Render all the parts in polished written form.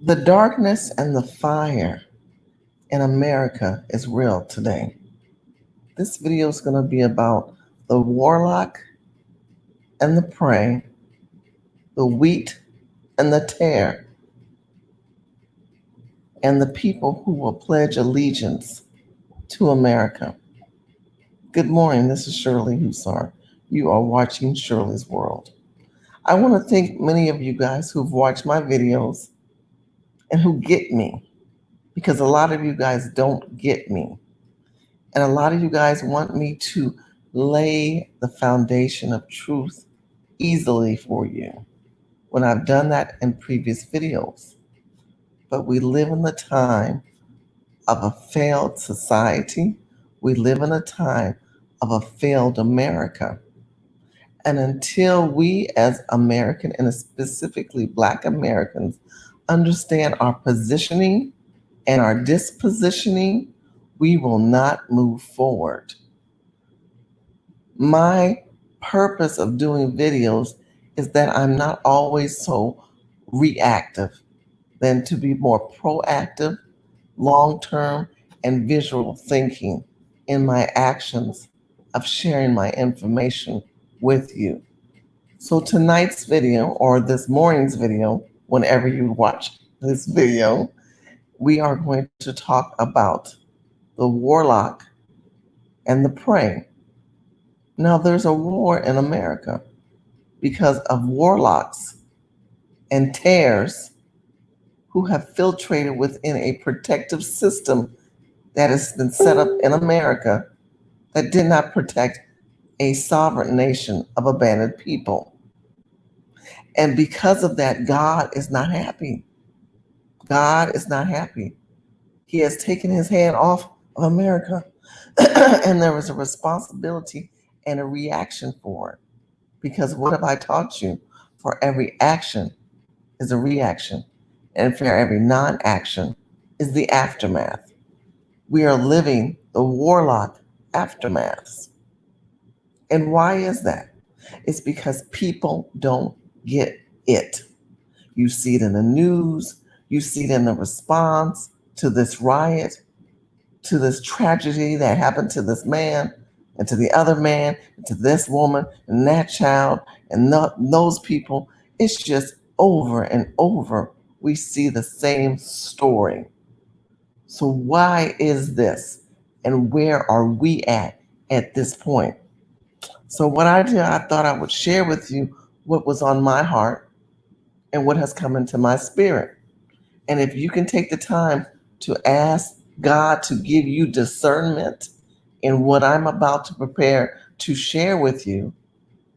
The darkness and the fire in America is real today. This video is going to be about the warlock and the prey, the wheat and the tare, and the people who will pledge allegiance to America. Good morning, this is Shirley Hussar. You are watching Shirley's World. I want to thank many of you guys who've watched my videos and who get me, because a lot of you guys don't get me. And a lot of you guys want me to lay the foundation of truth easily for you when I've done that in previous videos. But we live in the time of a failed society. We live in a time of a failed America. And until we as American, and specifically Black Americans, understand our positioning and our dispositioning, we will not move forward. My purpose of doing videos is that I'm not always so reactive, than to be more proactive, long-term, and visual thinking in my actions of sharing my information with you. So tonight's video, or this morning's video, whenever you watch this video, we are going to talk about the warlock and the prey. Now, there's a war in America because of warlocks and tares who have filtrated within a protective system that has been set up in America that did not protect a sovereign nation of abandoned people. And because of that, God is not happy. God is not happy. He has taken his hand off of America, and there is a responsibility and a reaction for it. Because what have I taught you? For every action is a reaction, and for every non-action is the aftermath. We are living the warlock aftermaths. And why is that? It's because people don't get it. You see it in the news, you see it in the response to this riot, to this tragedy that happened to this man, and to the other man, and to this woman, and that child, and those people. It's just over and over. We see the same story. So why is this? And where are we at this point? So what I did, I thought I would share with you what was on my heart and what has come into my spirit. And if you can take the time to ask God to give you discernment in what I'm about to prepare to share with you,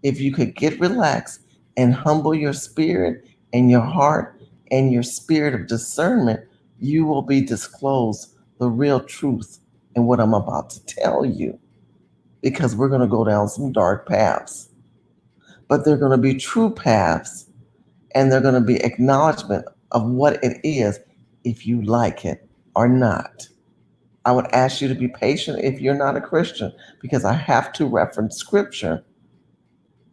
if you could get relaxed and humble your spirit and your heart and your spirit of discernment, you will be disclosed the real truth in what I'm about to tell you. Because we're going to go down some dark paths. But they're going to be true paths, and they're going to be acknowledgement of what it is, if you like it or not. I would ask you to be patient if you're not a Christian, because I have to reference scripture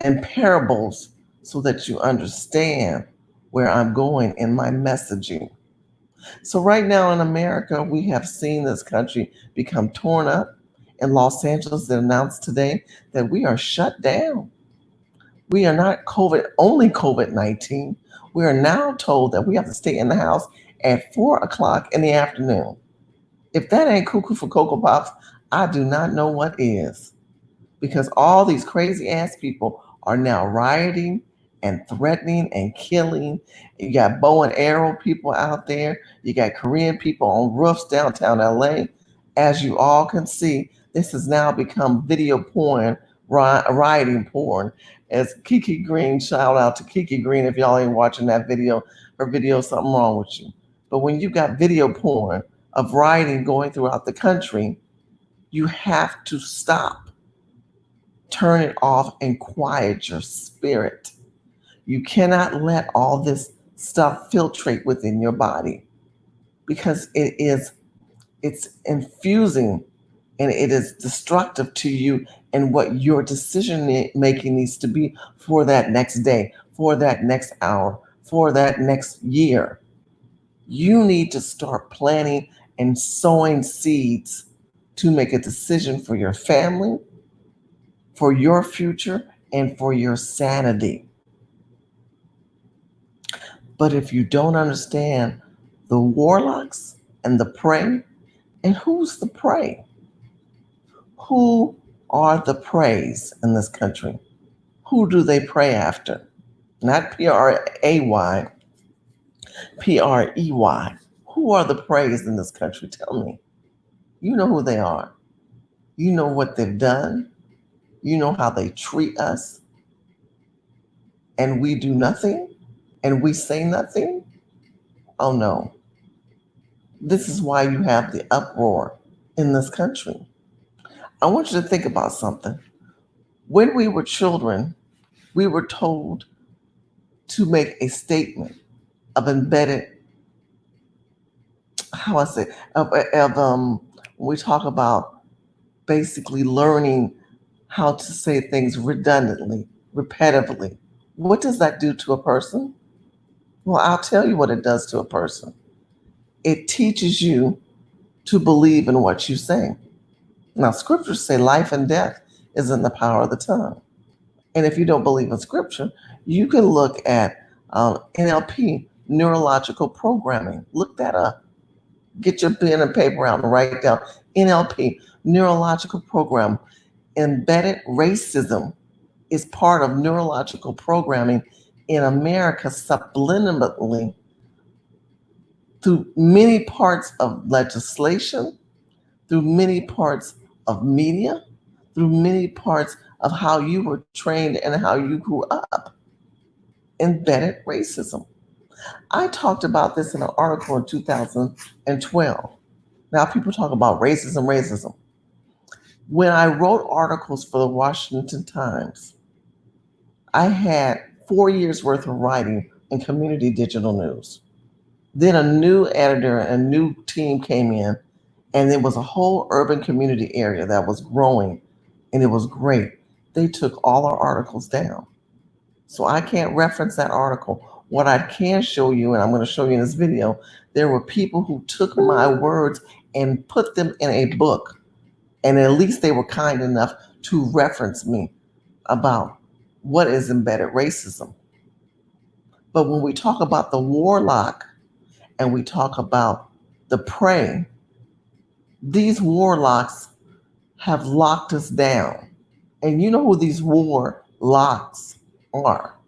and parables so that you understand where I'm going in my messaging. So right now in America, we have seen this country become torn up. In Los Angeles, they announced today that we are shut down. We are not only COVID-19. We are now told that we have to stay in the house at 4 o'clock in the afternoon. If that ain't cuckoo for Cocoa Pops, I do not know what is. Because all these crazy ass people are now rioting and threatening and killing. You got bow and arrow people out there. You got Korean people on roofs downtown LA. As you all can see, this has now become video porn, rioting porn. As Kiki Green, shout out to Kiki Green if y'all ain't watching that video. Her video, something wrong with you. But when you got video porn of rioting going throughout the country, you have to stop. Turn it off and quiet your spirit. You cannot let all this stuff filtrate within your body, because it's infusing and it is destructive to you and what your decision making needs to be for that next day, for that next hour, for that next year. You need to start planting and sowing seeds to make a decision for your family, for your future, and for your sanity. But if you don't understand the warlocks and the prey, and who's the prey? Who are the preys in this country? Who do they pray after? Not Pray, Prey. Who are the preys in this country? Tell me. You know who they are. You know what they've done. You know how they treat us. And we do nothing. And we say nothing. Oh no. This is why you have the uproar in this country. I want you to think about something. When we were children, we were told to make a statement of embedded, how I say, when we talk about basically learning how to say things redundantly, repetitively. What does that do to a person? Well, I'll tell you what it does to a person. It teaches you to believe in what you say. Now, scriptures say life and death is in the power of the tongue. And if you don't believe in scripture, you can look at NLP, neurological programming. Look that up. Get your pen and paper out and write down NLP, neurological program. Embedded racism is part of neurological programming in America subliminally through many parts of legislation, through many parts of media, through many parts of how you were trained and how you grew up. Embedded racism. I talked about this in an article in 2012. Now people talk about racism. When I wrote articles for the Washington Times, I had 4 years worth of writing in community digital news. Then a new editor and a new team came in, and there was a whole urban community area that was growing, and it was great. They took all our articles down. So I can't reference that article. What I can show you, and I'm going to show you in this video, there were people who took my words and put them in a book. And at least they were kind enough to reference me about what is embedded racism. But when we talk about the warlock and we talk about the prey, these warlocks have locked us down. And you know who these warlocks are?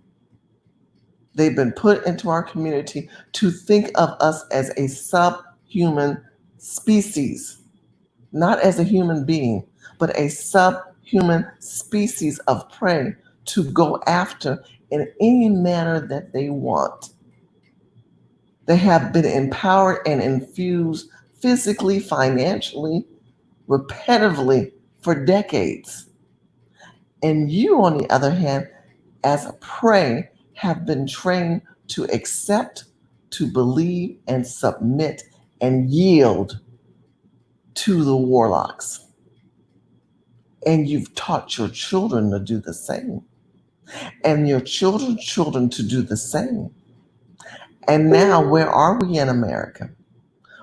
They've been put into our community to think of us as a subhuman species, not as a human being, but a subhuman species of prey to go after in any manner that they want. They have been empowered and infused physically, financially, repetitively for decades. And you, on the other hand, as a prey, have been trained to accept, to believe, and submit and yield to the warlocks. And you've taught your children to do the same, and your children's children to do the same. And now, where are we in America?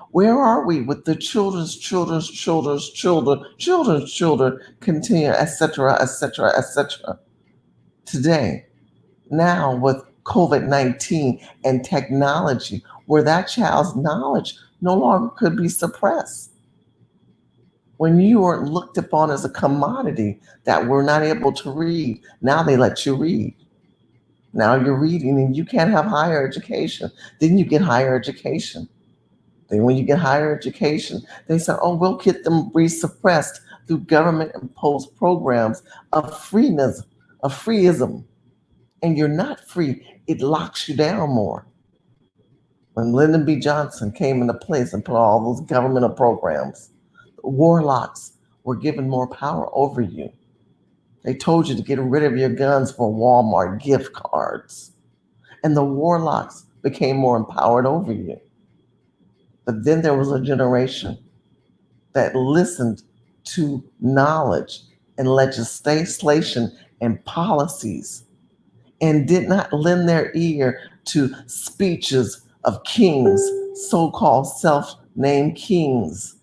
Where are we with the children's children continue, etc., etc., etc. Today, now with COVID-19 and technology, where that child's knowledge no longer could be suppressed. When you were looked upon as a commodity that were not able to read, now they let you read. Now you're reading and you can't have higher education. Then you get higher education. Then when you get higher education, they say, oh, we'll get them resuppressed through government imposed programs of freeness, of freeism. And you're not free. It locks you down more. When Lyndon B. Johnson came into place and put all those governmental programs, warlocks were given more power over you. They told you to get rid of your guns for Walmart gift cards. And the warlocks became more empowered over you. But then there was a generation that listened to knowledge and legislation and policies and did not lend their ear to speeches of kings so-called self-named kings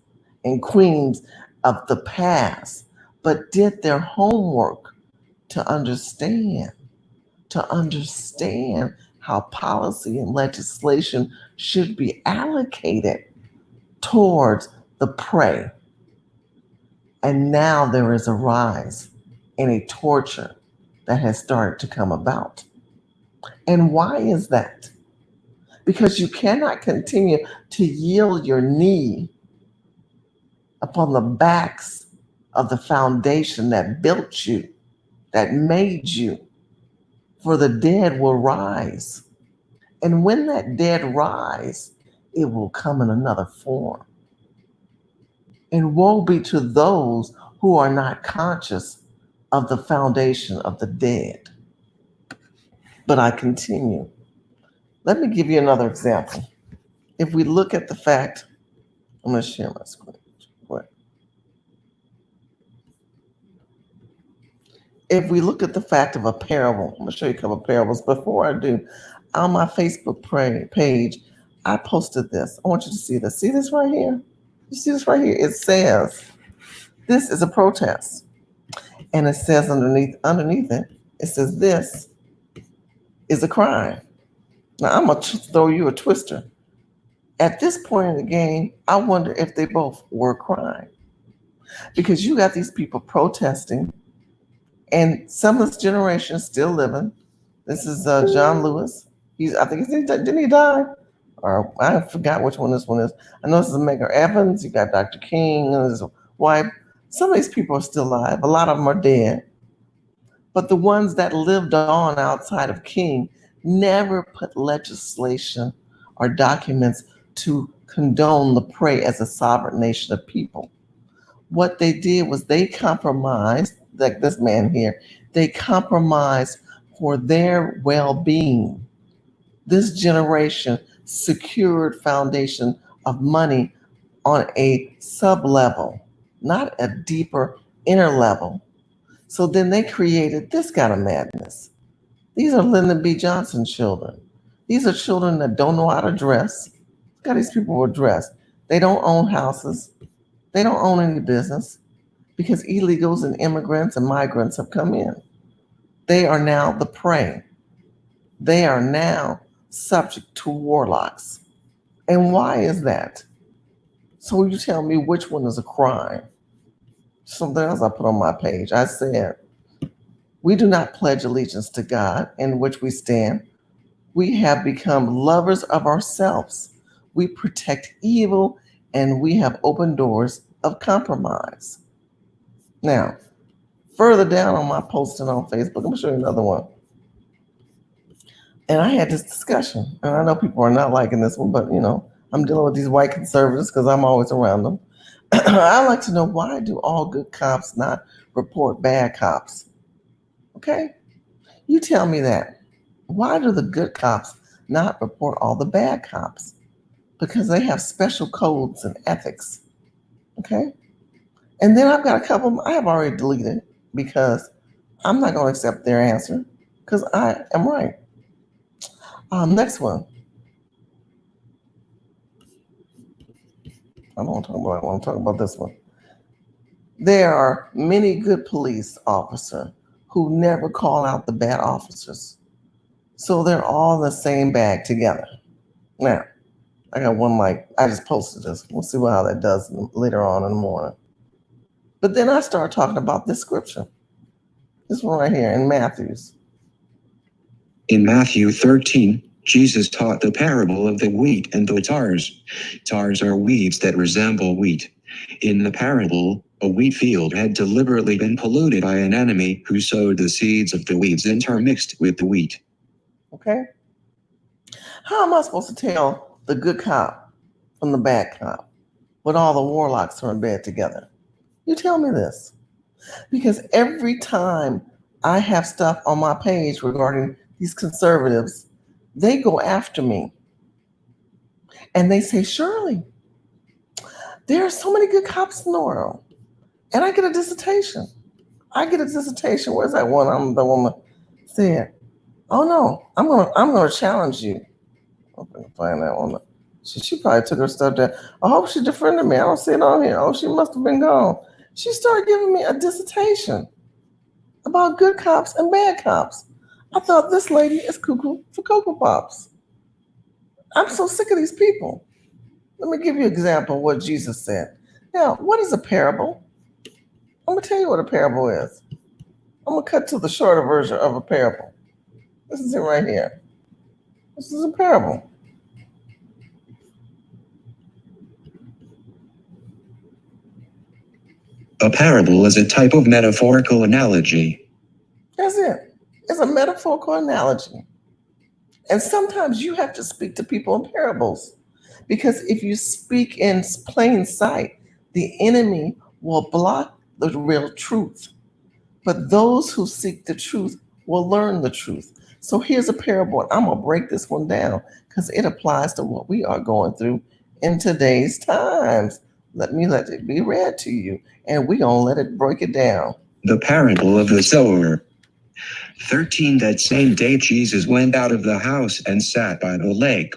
and queens of the past, but did their homework to understand how policy and legislation should be allocated towards the prey. And now there is a rise in a torture that has started to come about. And why is that? Because you cannot continue to yield your knee upon the backs of the foundation that built you, that made you, for the dead will rise. And when that dead rise, it will come in another form. And woe be to those who are not conscious of the foundation of the dead. But I continue. Let me give you another example. If we look at the fact, I'm going to share my screen. If we look at the fact of a parable, I'm going to show you a couple of parables. Before I do, on my Facebook page, I posted this. I want you to see this. See this right here? You see this right here? It says, this is a protest. And it says underneath it, it says, this is a crime. Now, I'm going to throw you a twister. At this point in the game, I wonder if they both were a crime. Because you got these people protesting, and some of this generation is still living. This is John Lewis. Didn't he die? Or I forgot which one this one is. I know this is Medgar Evers. You got Dr. King and his wife. Some of these people are still alive. A lot of them are dead. But the ones that lived on outside of King never put legislation or documents to condone the prey as a sovereign nation of people. What they did was they compromised, like this man here, they compromised for their well-being. This generation secured foundation of money on a sub-level, not a deeper inner level. So then they created this kind of madness. These are Lyndon B. Johnson children. These are children that don't know how to dress. Look how these people were dressed. They don't own houses. They don't own any business because illegals and immigrants and migrants have come in. They are now the prey. They are now subject to warlocks. And why is that? So you tell me which one is a crime. Something else I put on my page. I said, we do not pledge allegiance to God in which we stand. We have become lovers of ourselves. We protect evil and we have open doors of compromise. Now, further down on my posting on Facebook, I'm going to show you another one. And I had this discussion, and I know people are not liking this one, but I'm dealing with these white conservatives because I'm always around them. I like to know, why do all good cops not report bad cops? Okay? You tell me that. Why do the good cops not report all the bad cops? Because they have special codes and ethics. Okay? And then I've got a couple I have already deleted because I'm not going to accept their answer because I am right. Next one. I don't want to talk about that. I want to talk about this one. There are many good police officers who never call out the bad officers. So they're all in the same bag together. Now, I got one I just posted this. We'll see how that does later on in the morning. But then I started talking about this scripture. This one right here in Matthew's. In Matthew 13, Jesus taught the parable of the wheat and the tares. Tares are weeds that resemble wheat. In the parable, a wheat field had deliberately been polluted by an enemy who sowed the seeds of the weeds intermixed with the wheat. Okay? How am I supposed to tell the good cop from the bad cop when all the warlocks are in bed together? You tell me this. Because every time I have stuff on my page regarding these conservatives, they go after me. And they say, Shirley, there are so many good cops in the world. And I get a dissertation. Where's that one? I'm the woman said, oh no, I'm gonna challenge you. I'm gonna find that one. She probably took her stuff down. I hope she defriended me. I don't see it on here. Oh, she must have been gone. She started giving me a dissertation about good cops and bad cops. I thought this lady is cuckoo for Cocoa Pops. I'm so sick of these people. Let me give you an example of what Jesus said. Now, what is a parable? I'm going to tell you what a parable is. I'm going to cut to the shorter version of a parable. This is it right here. This is a parable. A parable is a type of metaphorical analogy. That's it. It's a metaphorical analogy. And sometimes you have to speak to people in parables. Because if you speak in plain sight, the enemy will block the real truth. But those who seek the truth will learn the truth. So here's a parable. I'm going to break this one down because it applies to what we are going through in today's times. Let it be read to you, and we're going to let it break it down. The parable of the sower. 13 That same day Jesus went out of the house and sat by the lake.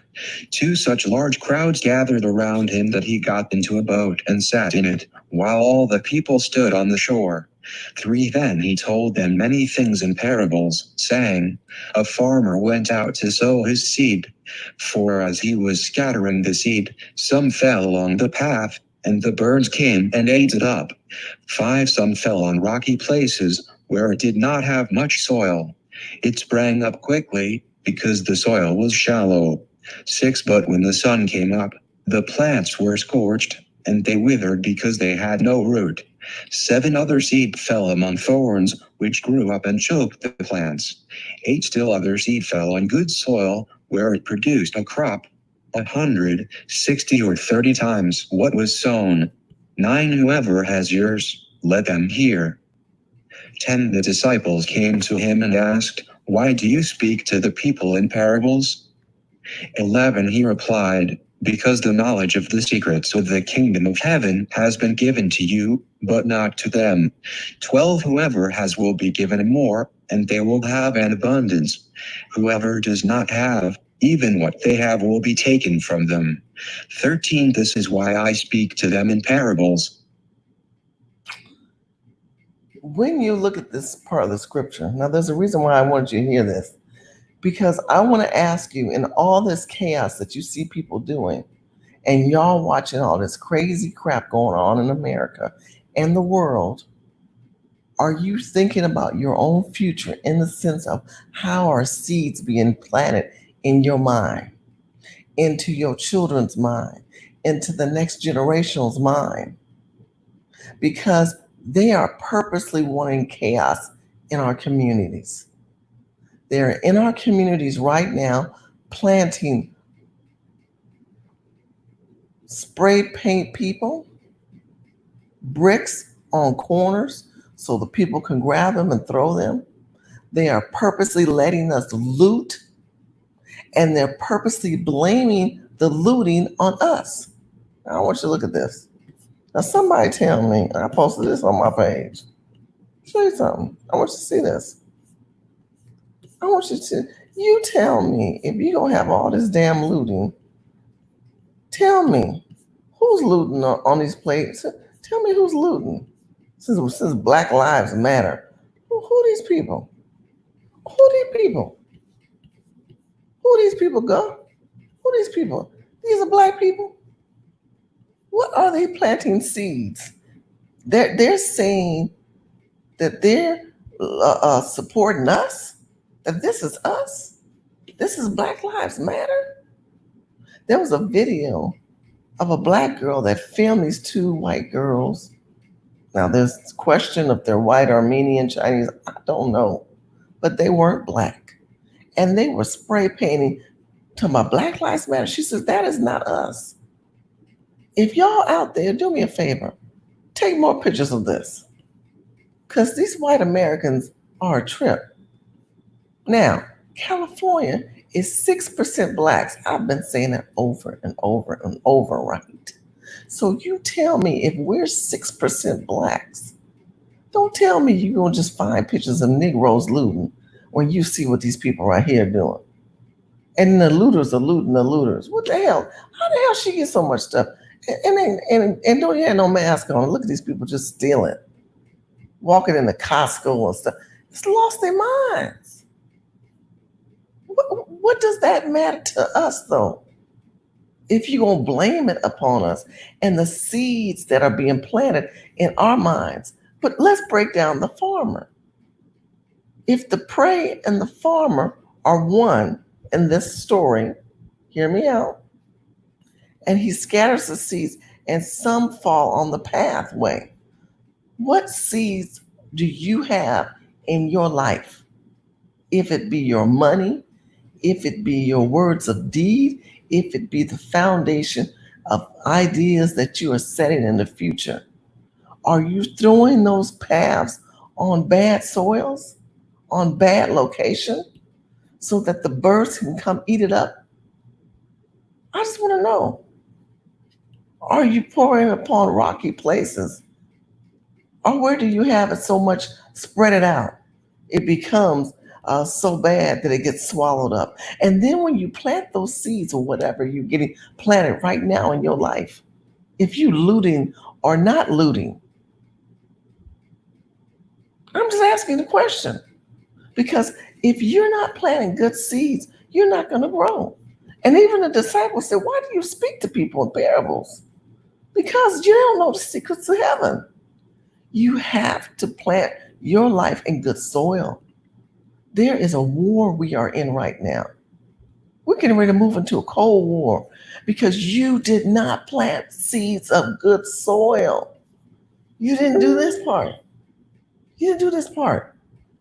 Two such large crowds gathered around him that he got into a boat and sat in it, while all the people stood on the shore. 3 Then he told them many things in parables, saying, A farmer went out to sow his seed. For as he was scattering the seed, some fell along the path, and the birds came and ate it up. 5 Some fell on rocky places, where it did not have much soil. It sprang up quickly, because the soil was shallow. 6 But when the sun came up, the plants were scorched, and they withered because they had no root. 7 Other seed fell among thorns, which grew up and choked the plants. 8 Still other seed fell on good soil, where it produced a crop, 160 or 30 times what was sown. 9 Whoever has ears, let them hear. 10 The disciples came to him and asked, Why do you speak to the people in parables? 11 He replied, Because the knowledge of the secrets of the kingdom of heaven has been given to you, but not to them. 12 Whoever has will be given more, and they will have an abundance. Whoever does not have, even what they have will be taken from them. 13 This is why I speak to them in parables. When you look at this part of the scripture, now there's a reason why I wanted you to hear this. Because I want to ask you, in all this chaos that you see people doing, and y'all watching all this crazy crap going on in America and the world, are you thinking about your own future in the sense of how are seeds being planted in your mind, into your children's mind, into the next generation's mind? Because they are purposely wanting chaos in our communities. They're in our communities right now planting spray paint people, bricks on corners so the people can grab them and throw them. They are purposely letting us loot, and they're purposely blaming the looting on us. Now, I want you to look at this. Now, somebody tell me, I posted this on my page. Show you something. I want you to see this. I want you tell me, if you're going to have all this damn looting, tell me who's looting on these plates. Tell me who's looting. Since Black Lives Matter, who these people? Who these people? Who these people go? Who these people? These are black people. What are they planting seeds? They're saying that they're supporting us. That this is us. This is Black Lives Matter. There was a video of a black girl that filmed these 2 white girls. Now there's a question if they're white, Armenian, Chinese, I don't know. But they weren't black. And they were spray painting to my Black Lives Matter. She says, that is not us. If y'all out there, do me a favor, take more pictures of this. Because these white Americans are a trip. Now, California is 6% blacks. I've been saying that over and over and over, right? So you tell me, if we're 6% blacks, don't tell me you're going to just find pictures of Negroes looting when you see what these people right here are doing. And the looters are looting the looters. What the hell? How the hell she get so much stuff? And don't you have no mask on? Look at these people just stealing, walking into Costco and stuff. It's lost their minds. What does that matter to us though? If you're gonna blame it upon us and the seeds that are being planted in our minds. But let's break down the farmer. If the prey and the farmer are one in this story, hear me out, and he scatters the seeds and some fall on the pathway. What seeds do you have in your life? If it be your money, if it be your words of deed, if it be the foundation of ideas that you are setting in the future, are you throwing those paths on bad soils, on bad location, so that the birds can come eat it up? I just want to know. Are you pouring upon rocky places? Or where do you have it so much spread it out? It becomes so bad that it gets swallowed up. And then when you plant those seeds or whatever you're getting planted right now in your life, if you looting or not looting, I'm just asking the question. Because if you're not planting good seeds, you're not going to grow. And even the disciples said, why do you speak to people in parables? Because you don't know the secrets of heaven. You have to plant your life in good soil. There is a war we are in right now. We're getting ready to move into a cold war because you did not plant seeds of good soil. You didn't do this part. You didn't do this part.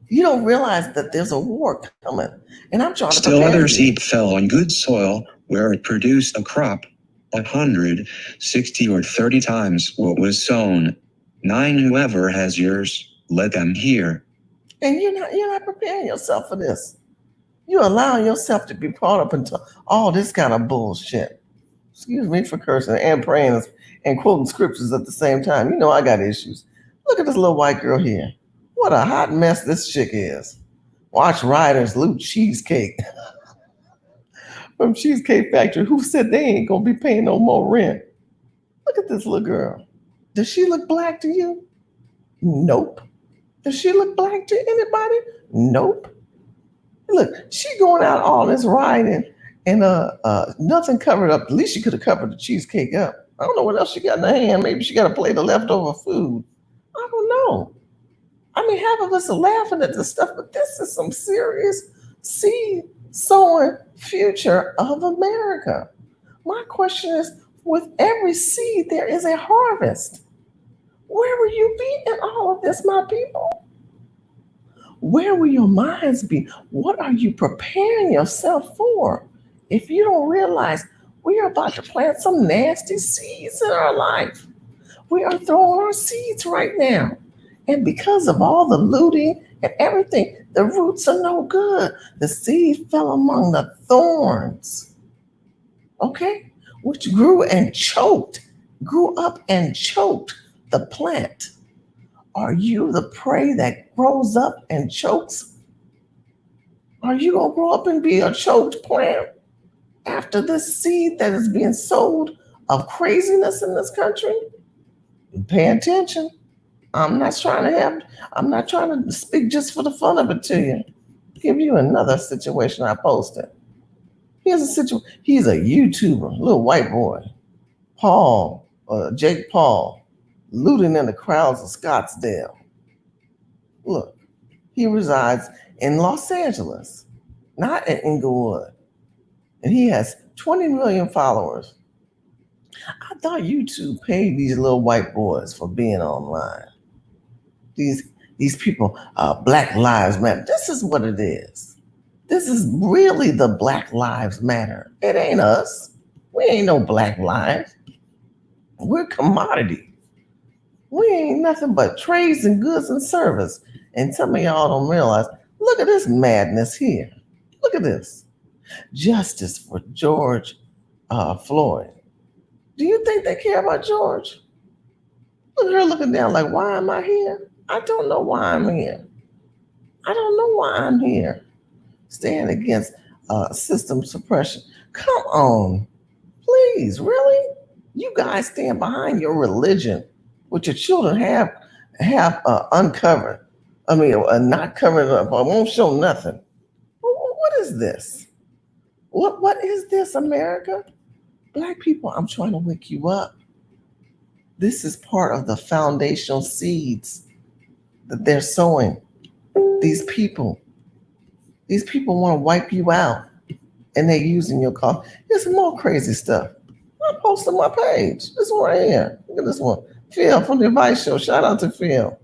You don't realize that there's a war coming. And I'm trying to Still prepare other you. seed fell on good soil where it produced a crop 160 or 30 times what was sown. 9 Whoever has ears, let them hear. And you're not preparing yourself for this. You're allowing yourself to be caught up into all this kind of bullshit. Excuse me for cursing and praying and quoting scriptures at the same time. You know I got issues. Look at this little white girl here. What a hot mess this chick is. Watch riders loot cheesecake from Cheesecake Factory. Who said they ain't gonna be paying no more rent? Look at this little girl. Does she look black to you? Nope. Does she look black to anybody? Nope. Look, she going out all this riding and nothing covered up. At least she could have covered the cheesecake up. I don't know what else she got in her hand. Maybe she got a plate of leftover food. I don't know. I mean, half of us are laughing at this stuff, but this is some serious seed sowing future of America. My question is, with every seed, there is a harvest. Where will you be in all of this, my people? Where will your minds be? What are you preparing yourself for? If you don't realize we are about to plant some nasty seeds in our life, we are throwing our seeds right now. And because of all the looting and everything, the roots are no good. The seed fell among the thorns, okay, which grew up and choked the plant. Are you the prey that grows up and chokes? Are you going to grow up and be a choked plant after this seed that is being sowed of craziness in this country? Pay attention. I'm not trying to speak just for the fun of it to you. Give you another situation I posted. Here's a situation. He's a YouTuber, little white boy, Jake Paul, looting in the crowds of Scottsdale. Look, he resides in Los Angeles, not in Inglewood. And he has 20 million followers. I thought YouTube paid these little white boys for being online. These people, Black Lives Matter. This is what it is. This is really the Black Lives Matter. It ain't us. We ain't no Black lives. We're commodity. We ain't nothing but trades and goods and service. And some of y'all don't realize, look at this madness here. Look at this. Justice for George Floyd. Do you think they care about George? Look at her looking down like, why am I here? I don't know why I'm here. I don't know why I'm here. Stand against system suppression. Come on, please, really? You guys stand behind your religion, which your children have uncovered. I mean, not covered up. I won't show nothing. What is this? What is this, America? Black people, I'm trying to wake you up. This is part of the foundational seeds that they're sowing. These people, these people want to wipe you out, and they're using your cause. There's some more crazy stuff. I posted my page. This one right here. Look at this one. Phil from the Advice Show. Shout out to Phil.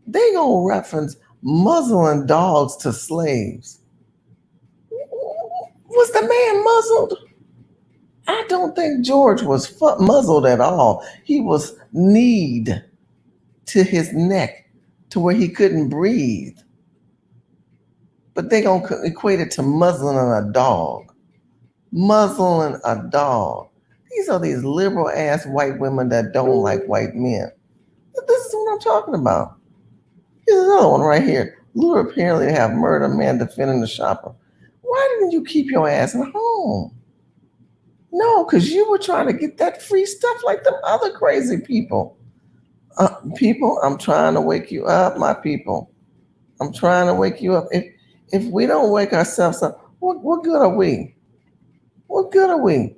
They gonna reference muzzling dogs to slaves. Was the man muzzled? I don't think George was muzzled at all. He was kneed to his neck to where he couldn't breathe. But they gonna equate it to muzzling a dog. Muzzling a dog. These are these liberal ass white women that don't like white men. This is what I'm talking about. Here's another one right here. Lure apparently to have murdered a man defending the shopper. Why didn't you keep your ass at home? No, because you were trying to get that free stuff like them other crazy people. People, I'm trying to wake you up, my people. I'm trying to wake you up. If we don't wake ourselves up, what good are we? What good are we?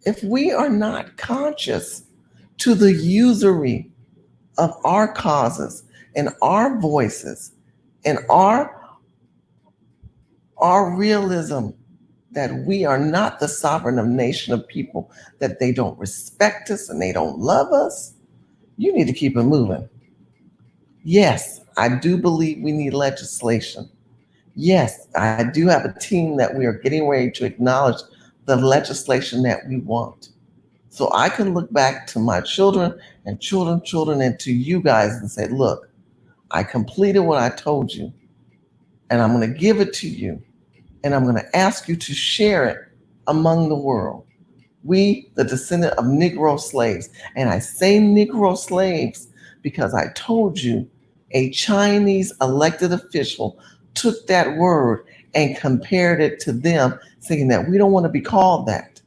If we are not conscious to the usury of our causes and our voices and our realism that we are not the sovereign nation of people, that they don't respect us and they don't love us, you need to keep it moving. Yes, I do believe we need legislation. Yes, I do have a team that we are getting ready to acknowledge the legislation that we want. So I can look back to my children and children and to you guys and say, look, I completed what I told you, and I'm going to give it to you, and I'm going to ask you to share it among the world. We, the descendant of Negro slaves, and I say Negro slaves because I told you a Chinese elected official took that word and compared it to them, saying that we don't want to be called that.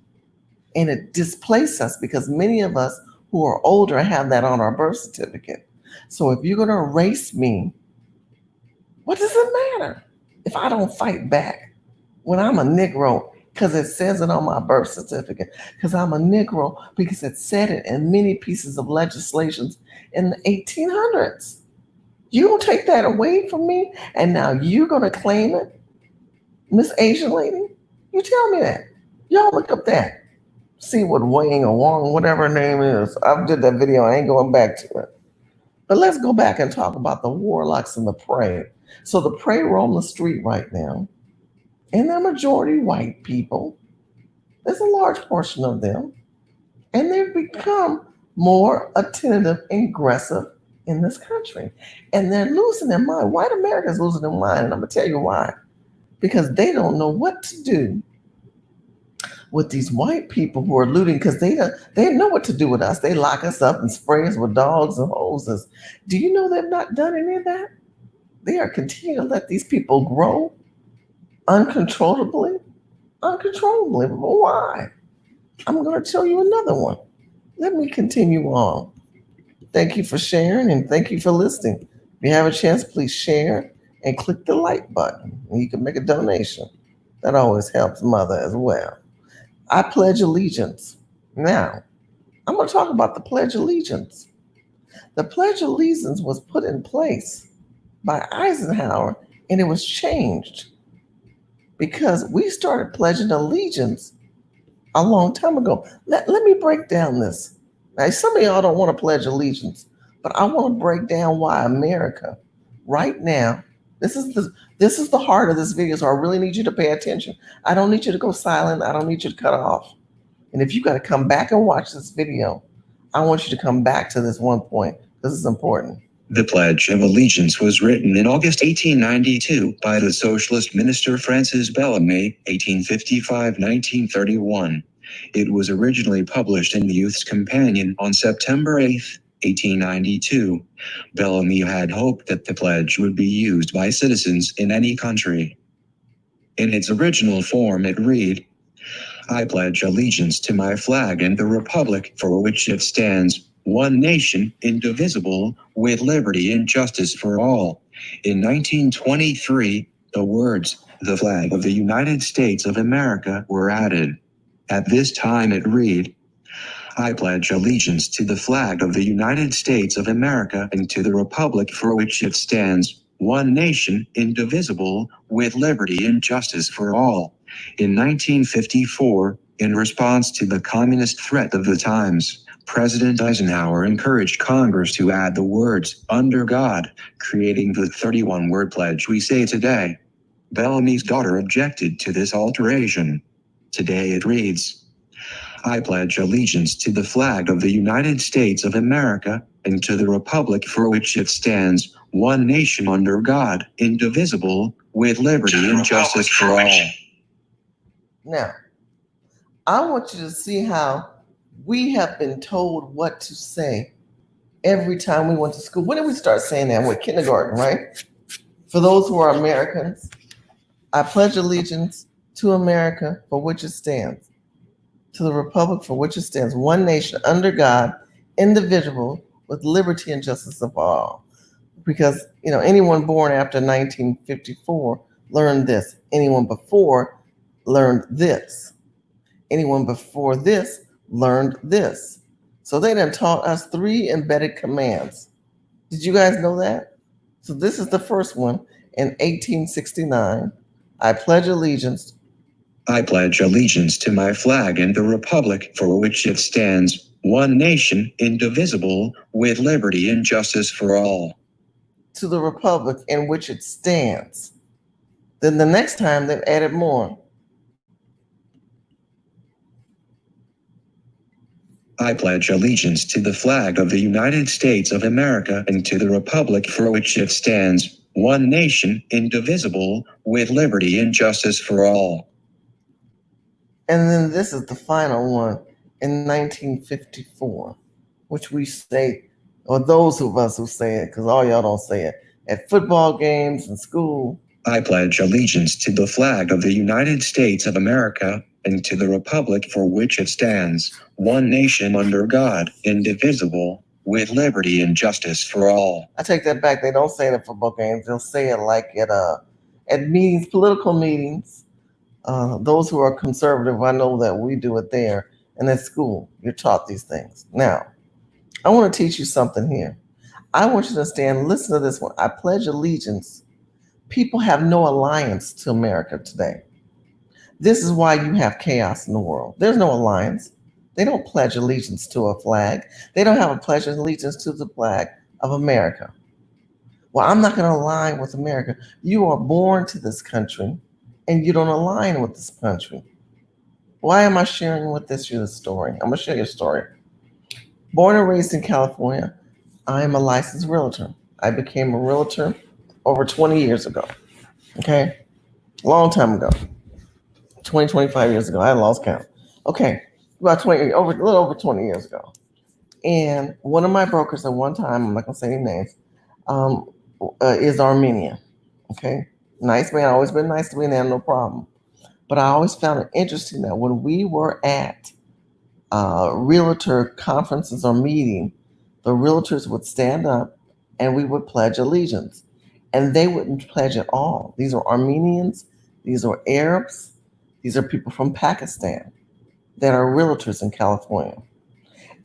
And it displaced us because many of us who are older have that on our birth certificate. So if you're going to erase me, what does it matter if I don't fight back when I'm a Negro? Because it says it on my birth certificate. Because I'm a Negro, because it said it in many pieces of legislations in the 1800s. You don't take that away from me, and now you're going to claim it, Miss Asian lady? You tell me that. Y'all look up that. See what Wang or Wong, whatever her name is. I did that video. I ain't going back to it. But let's go back and talk about the Warlocks and the Prey. So the Prey roam the street right now, and they're majority white people. There's a large portion of them, and they've become more attentive and aggressive in this country. And they're losing their mind. White America's losing their mind, and I'm going to tell you why. Because they don't know what to do with these white people who are looting, because they know what to do with us. They lock us up and spray us with dogs and hoses. Do you know they've not done any of that? They are continuing to let these people grow uncontrollably. Uncontrollably. Well, why? I'm going to tell you another one. Let me continue on. Thank you for sharing and thank you for listening. If you have a chance, please share and click the like button. And you can make a donation. That always helps Mother as well. I pledge allegiance. Now, I'm going to talk about the Pledge of Allegiance. The Pledge of Allegiance was put in place by Eisenhower, and it was changed because we started pledging allegiance a long time ago. Let me break down this. Now, some of y'all don't want to pledge allegiance, but I want to break down why America, right now, this is the heart of this video, so I really need you to pay attention. I don't need you to go silent. I don't need you to cut off. And if you got to come back and watch this video, I want you to come back to this one point. This is important. The Pledge of Allegiance was written in August 1892 by the socialist minister Francis Bellamy, 1855-1931. It was originally published in the Youth's Companion on September 8, 1892. Bellamy had hoped that the pledge would be used by citizens in any country. In its original form it read, I pledge allegiance to my flag and the republic for which it stands, one nation, indivisible, with liberty and justice for all. In 1923, the words, the flag of the United States of America, were added. At this time it read, I pledge allegiance to the flag of the United States of America and to the republic for which it stands, one nation, indivisible, with liberty and justice for all. In 1954, in response to the communist threat of the times, President Eisenhower encouraged Congress to add the words, under God, creating the 31-word pledge we say today. Bellamy's daughter objected to this alteration. Today it reads, I pledge allegiance to the flag of the United States of America and to the republic for which it stands, one nation under God, indivisible, with liberty and justice for all. Now, I want you to see how we have been told what to say every time we went to school. When did we start saying that? With kindergarten, right? For those who are Americans, I pledge allegiance to America for which it stands, to the republic for which it stands, one nation under God, indivisible, with liberty and justice for all. Because anyone born after 1954 learned this. Anyone before learned this. Anyone before this learned this. So they done taught us 3 embedded commands. Did you guys know that? So this is the first one in 1869. I pledge allegiance. I pledge allegiance to my flag and the republic for which it stands, one nation, indivisible, with liberty and justice for all. To the republic in which it stands. Then the next time they've added more. I pledge allegiance to the flag of the United States of America and to the republic for which it stands, one nation, indivisible, with liberty and justice for all. And then this is the final one in 1954, which we say, or those of us who say it, because all y'all don't say it, at football games and school. I pledge allegiance to the flag of the United States of America and to the republic for which it stands, one nation under God, indivisible, with liberty and justice for all. I take that back. They don't say it at football games. They'll say it like at meetings, political meetings. Those who are conservative, I know that we do it there. And at school, you're taught these things. Now, I want to teach you something here. I want you to stand, listen to this one. I pledge allegiance. People have no alliance to America today. This is why you have chaos in the world. There's no alliance. They don't pledge allegiance to a flag. They don't have a pledge of allegiance to the flag of America. Well, I'm not going to align with America. You are born to this country and you don't align with this country. Why am I sharing with you this story? I'm going to share you a story. Born and raised in California, I am a licensed realtor. I became a realtor over 20 years ago. Okay? A long time ago. 25 years ago. I lost count. Okay. A little over 20 years ago. And one of my brokers at one time, I'm not going to say any names, is Armenian. Okay? Nice man, always been nice to me and have no problem. But I always found it interesting that when we were at realtor conferences or meeting, the realtors would stand up and we would pledge allegiance. And they wouldn't pledge at all. These are Armenians, these are Arabs, these are people from Pakistan that are realtors in California.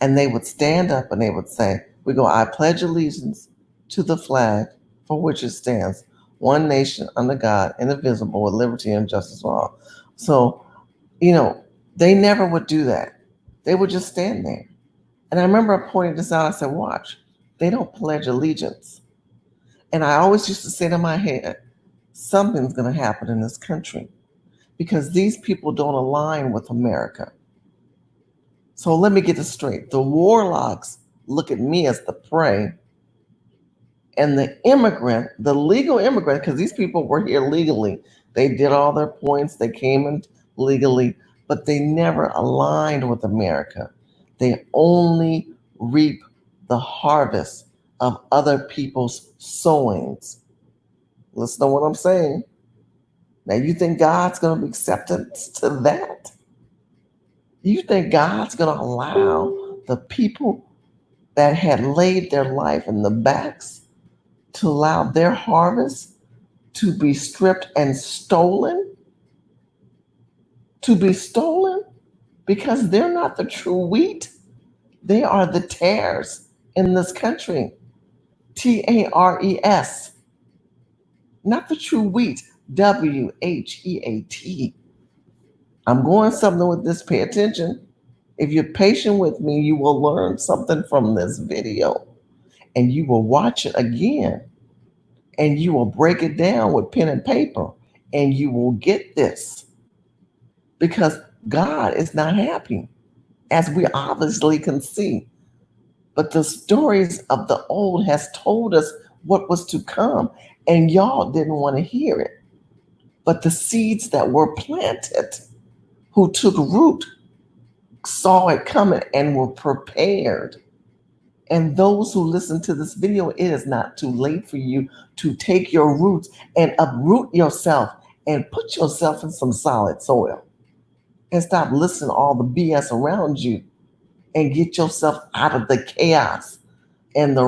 And they would stand up and they would say, I pledge allegiance to the flag for which it stands, one nation under God, indivisible, with liberty and justice for all. So, they never would do that. They would just stand there. And I remember I pointed this out. I said, watch, they don't pledge allegiance. And I always used to say to my head, something's going to happen in this country because these people don't align with America. So let me get this straight. The Warlocks look at me as the prey, and the immigrant, the legal immigrant, because these people were here legally. They did all their points. They came in legally, but they never aligned with America. They only reap the harvest of other people's sowings. Listen to what I'm saying. Now, you think God's going to be acceptance to that? You think God's going to allow the people that had laid their life in the backs to allow their harvest to be stripped and stolen? To be stolen? Because they're not the true wheat. They are the tares in this country. TARES. Not the true wheat. WHEAT. I'm going something with this. Pay attention. If you're patient with me, you will learn something from this video and you will watch it again and you will break it down with pen and paper and you will get this because God is not happy, as we obviously can see. But the stories of the old has told us what was to come, and y'all didn't want to hear it. But the seeds that were planted, who took root, saw it coming and were prepared. And those who listen to this video, it is not too late for you to take your roots and uproot yourself and put yourself in some solid soil. And stop listening to all the BS around you and get yourself out of the chaos and the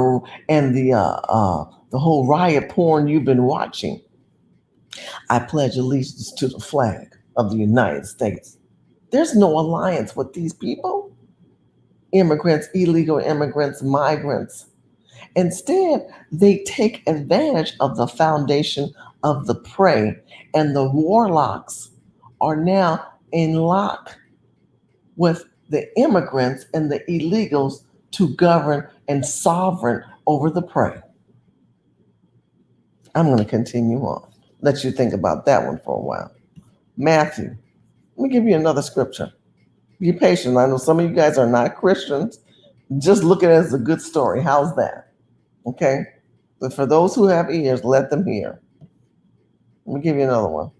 whole riot porn you've been watching. I pledge allegiance to the flag of the United States. There's no alliance with these people. Immigrants, illegal immigrants, migrants. Instead, they take advantage of the foundation of the prey, and the warlocks are now in lock with the immigrants and the illegals to govern and sovereign over the prey. I'm going to continue on. Let you think about that one for a while. Matthew. Let me give you another scripture. Be patient. I know some of you guys are not Christians. Just look at it as a good story. How's that? Okay? But for those who have ears, let them hear. Let me give you another one.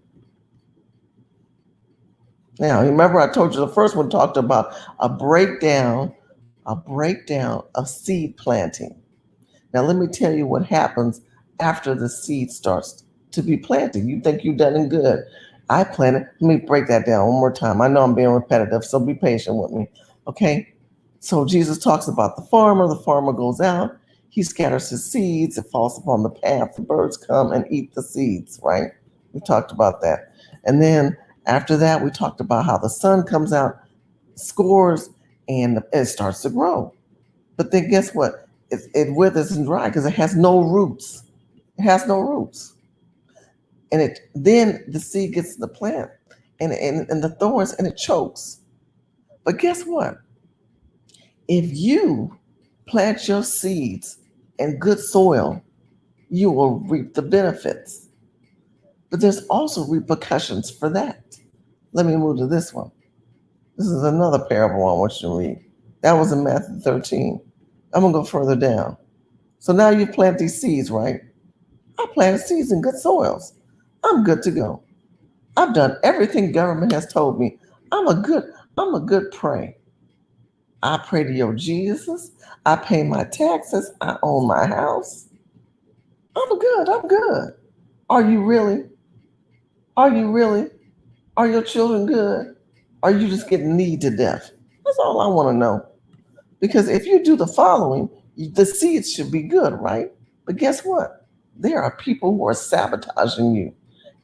Now, remember I told you the first one talked about a breakdown of seed planting. Now, let me tell you what happens after the seed starts to be planted. You think you've done it good. I planted. Let me break that down one more time. I know I'm being repetitive, so be patient with me. Okay? So Jesus talks about the farmer. The farmer goes out. He scatters his seeds. It falls upon the path. The birds come and eat the seeds, right? We talked about that. And then after that, we talked about how the sun comes out, scores, and it starts to grow. But then guess what? It withers and dries because it has no roots. It has no roots. And then the seed gets to the plant and the thorns and it chokes. But guess what? If you plant your seeds in good soil, you will reap the benefits. But there's also repercussions for that. Let me move to this one. This is another parable I want you to read. That was in Matthew 13. I'm going to go further down. So now you plant these seeds, right? I planted seeds in good soils. I'm good to go. I've done everything government has told me. I'm a good pray. I pray to your Jesus. I pay my taxes. I own my house. I'm good. Are you really? Are you really? Are your children good? Are you just getting kneed to death? That's all I want to know. Because if you do the following, the seeds should be good, right? But guess what? There are people who are sabotaging you,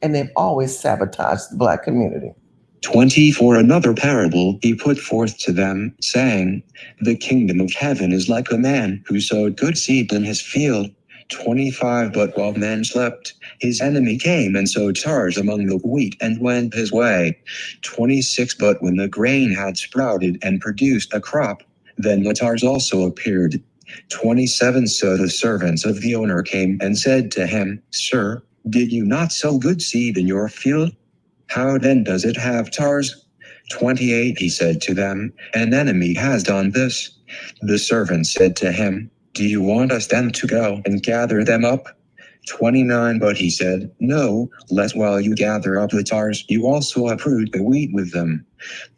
and they've always sabotaged the Black community. 24 Another parable he put forth to them, saying, The kingdom of heaven is like a man who sowed good seed in his field. 25 But while men slept, his enemy came and sowed tares among the wheat and went his way. 26 But when the grain had sprouted and produced a crop, then the tares also appeared. 27 So the servants of the owner came and said to him, Sir, did you not sow good seed in your field? How then does it have tares? 28 He said to them, An enemy has done this. The servant said to him, Do you want us then to go and gather them up? 29 But he said, No, lest while you gather up the tares, you also uproot the wheat with them.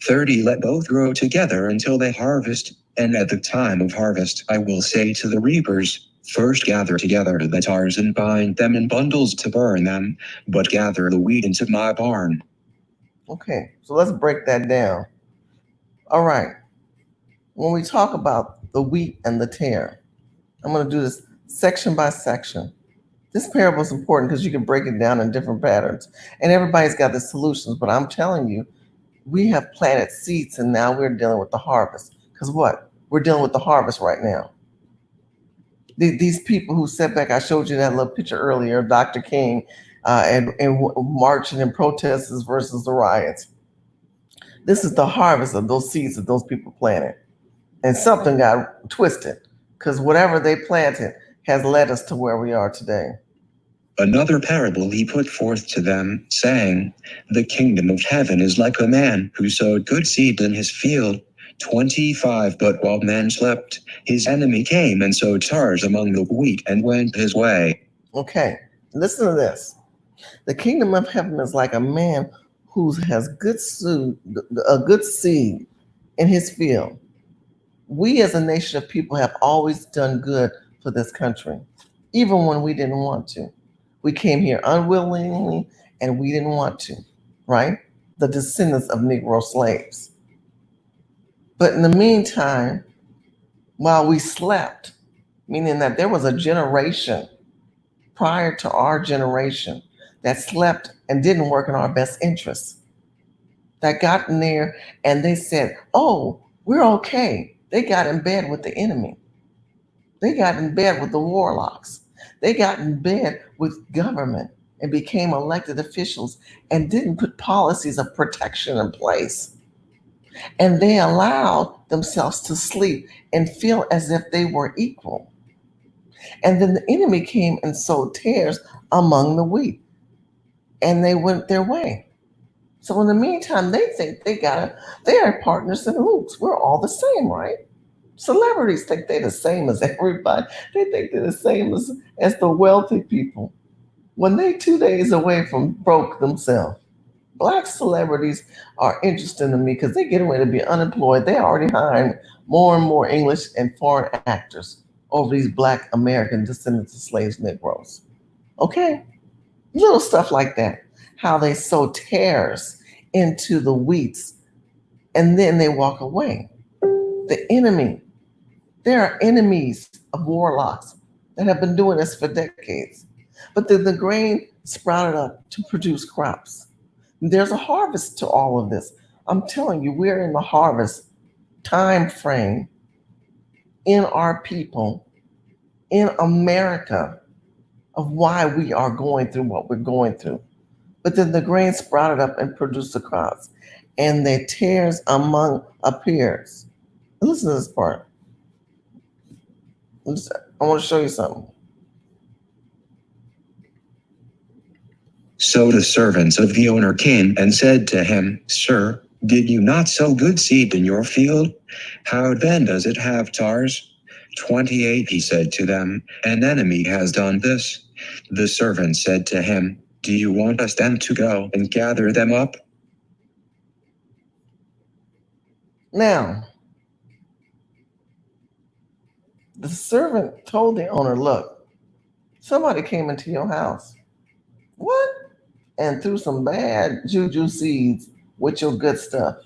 30 Let both grow together until they harvest, and at the time of harvest I will say to the reapers, First gather together the tares and bind them in bundles to burn them, but gather the wheat into my barn. Okay, so let's break that down. All right, when we talk about the wheat and the tare, I'm going to do this section by section. This parable is important because you can break it down in different patterns, and everybody's got the solutions. But I'm telling you, we have planted seeds, and now we're dealing with the harvest. Because what? We're dealing with the harvest right now. These people who sat back, I showed you that little picture earlier, Dr. King, and marching and protests versus the riots. This is the harvest of those seeds that those people planted. And something got twisted because whatever they planted has led us to where we are today. Another parable he put forth to them, saying, The kingdom of heaven is like a man who sowed good seed in his field. 25 But while men slept, his enemy came and sowed tares among the wheat and went his way. Okay, listen to this. The kingdom of heaven is like a man who has a good seed in his field. We as a nation of people have always done good for this country, even when we didn't want to. We came here unwillingly and we didn't want to, right? The descendants of Negro slaves. But in the meantime, while we slept, meaning that there was a generation prior to our generation that slept and didn't work in our best interests, that got in there and they said, oh, we're okay. They got in bed with the enemy. They got in bed with the Warlocks. They got in bed with government and became elected officials and didn't put policies of protection in place. And they allowed themselves to sleep and feel as if they were equal. And then the enemy came and sowed tares among the wheat, and they went their way. So in the meantime, they think they are partners in hoops. We're all the same, right? Celebrities think they're the same as everybody. They think they're the same as the wealthy people. When they 2 days away from broke themselves. Black celebrities are interesting to me because they're getting ready to be unemployed. They're already hiring more and more English and foreign actors over these Black American descendants of slaves, Negroes. Okay? Little stuff like that. How they sow tares into the wheats and then they walk away. The enemy. There are enemies of warlocks that have been doing this for decades. But then the grain sprouted up to produce crops. There's a harvest to all of this. I'm telling you, we're in the harvest time frame in our people, in America, of why we are going through what we're going through. But then the grain sprouted up and produced the crops, and the tares among appears. Listen to this part. I want to show you something. So the servants of the owner came and said to him, Sir, did you not sow good seed in your field? How then does it have tares? 28 He said to them, An enemy has done this. The servant said to him, Do you want us then to go and gather them up? Now, the servant told the owner, Look, somebody came into your house. What? And threw some bad juju seeds with your good stuff.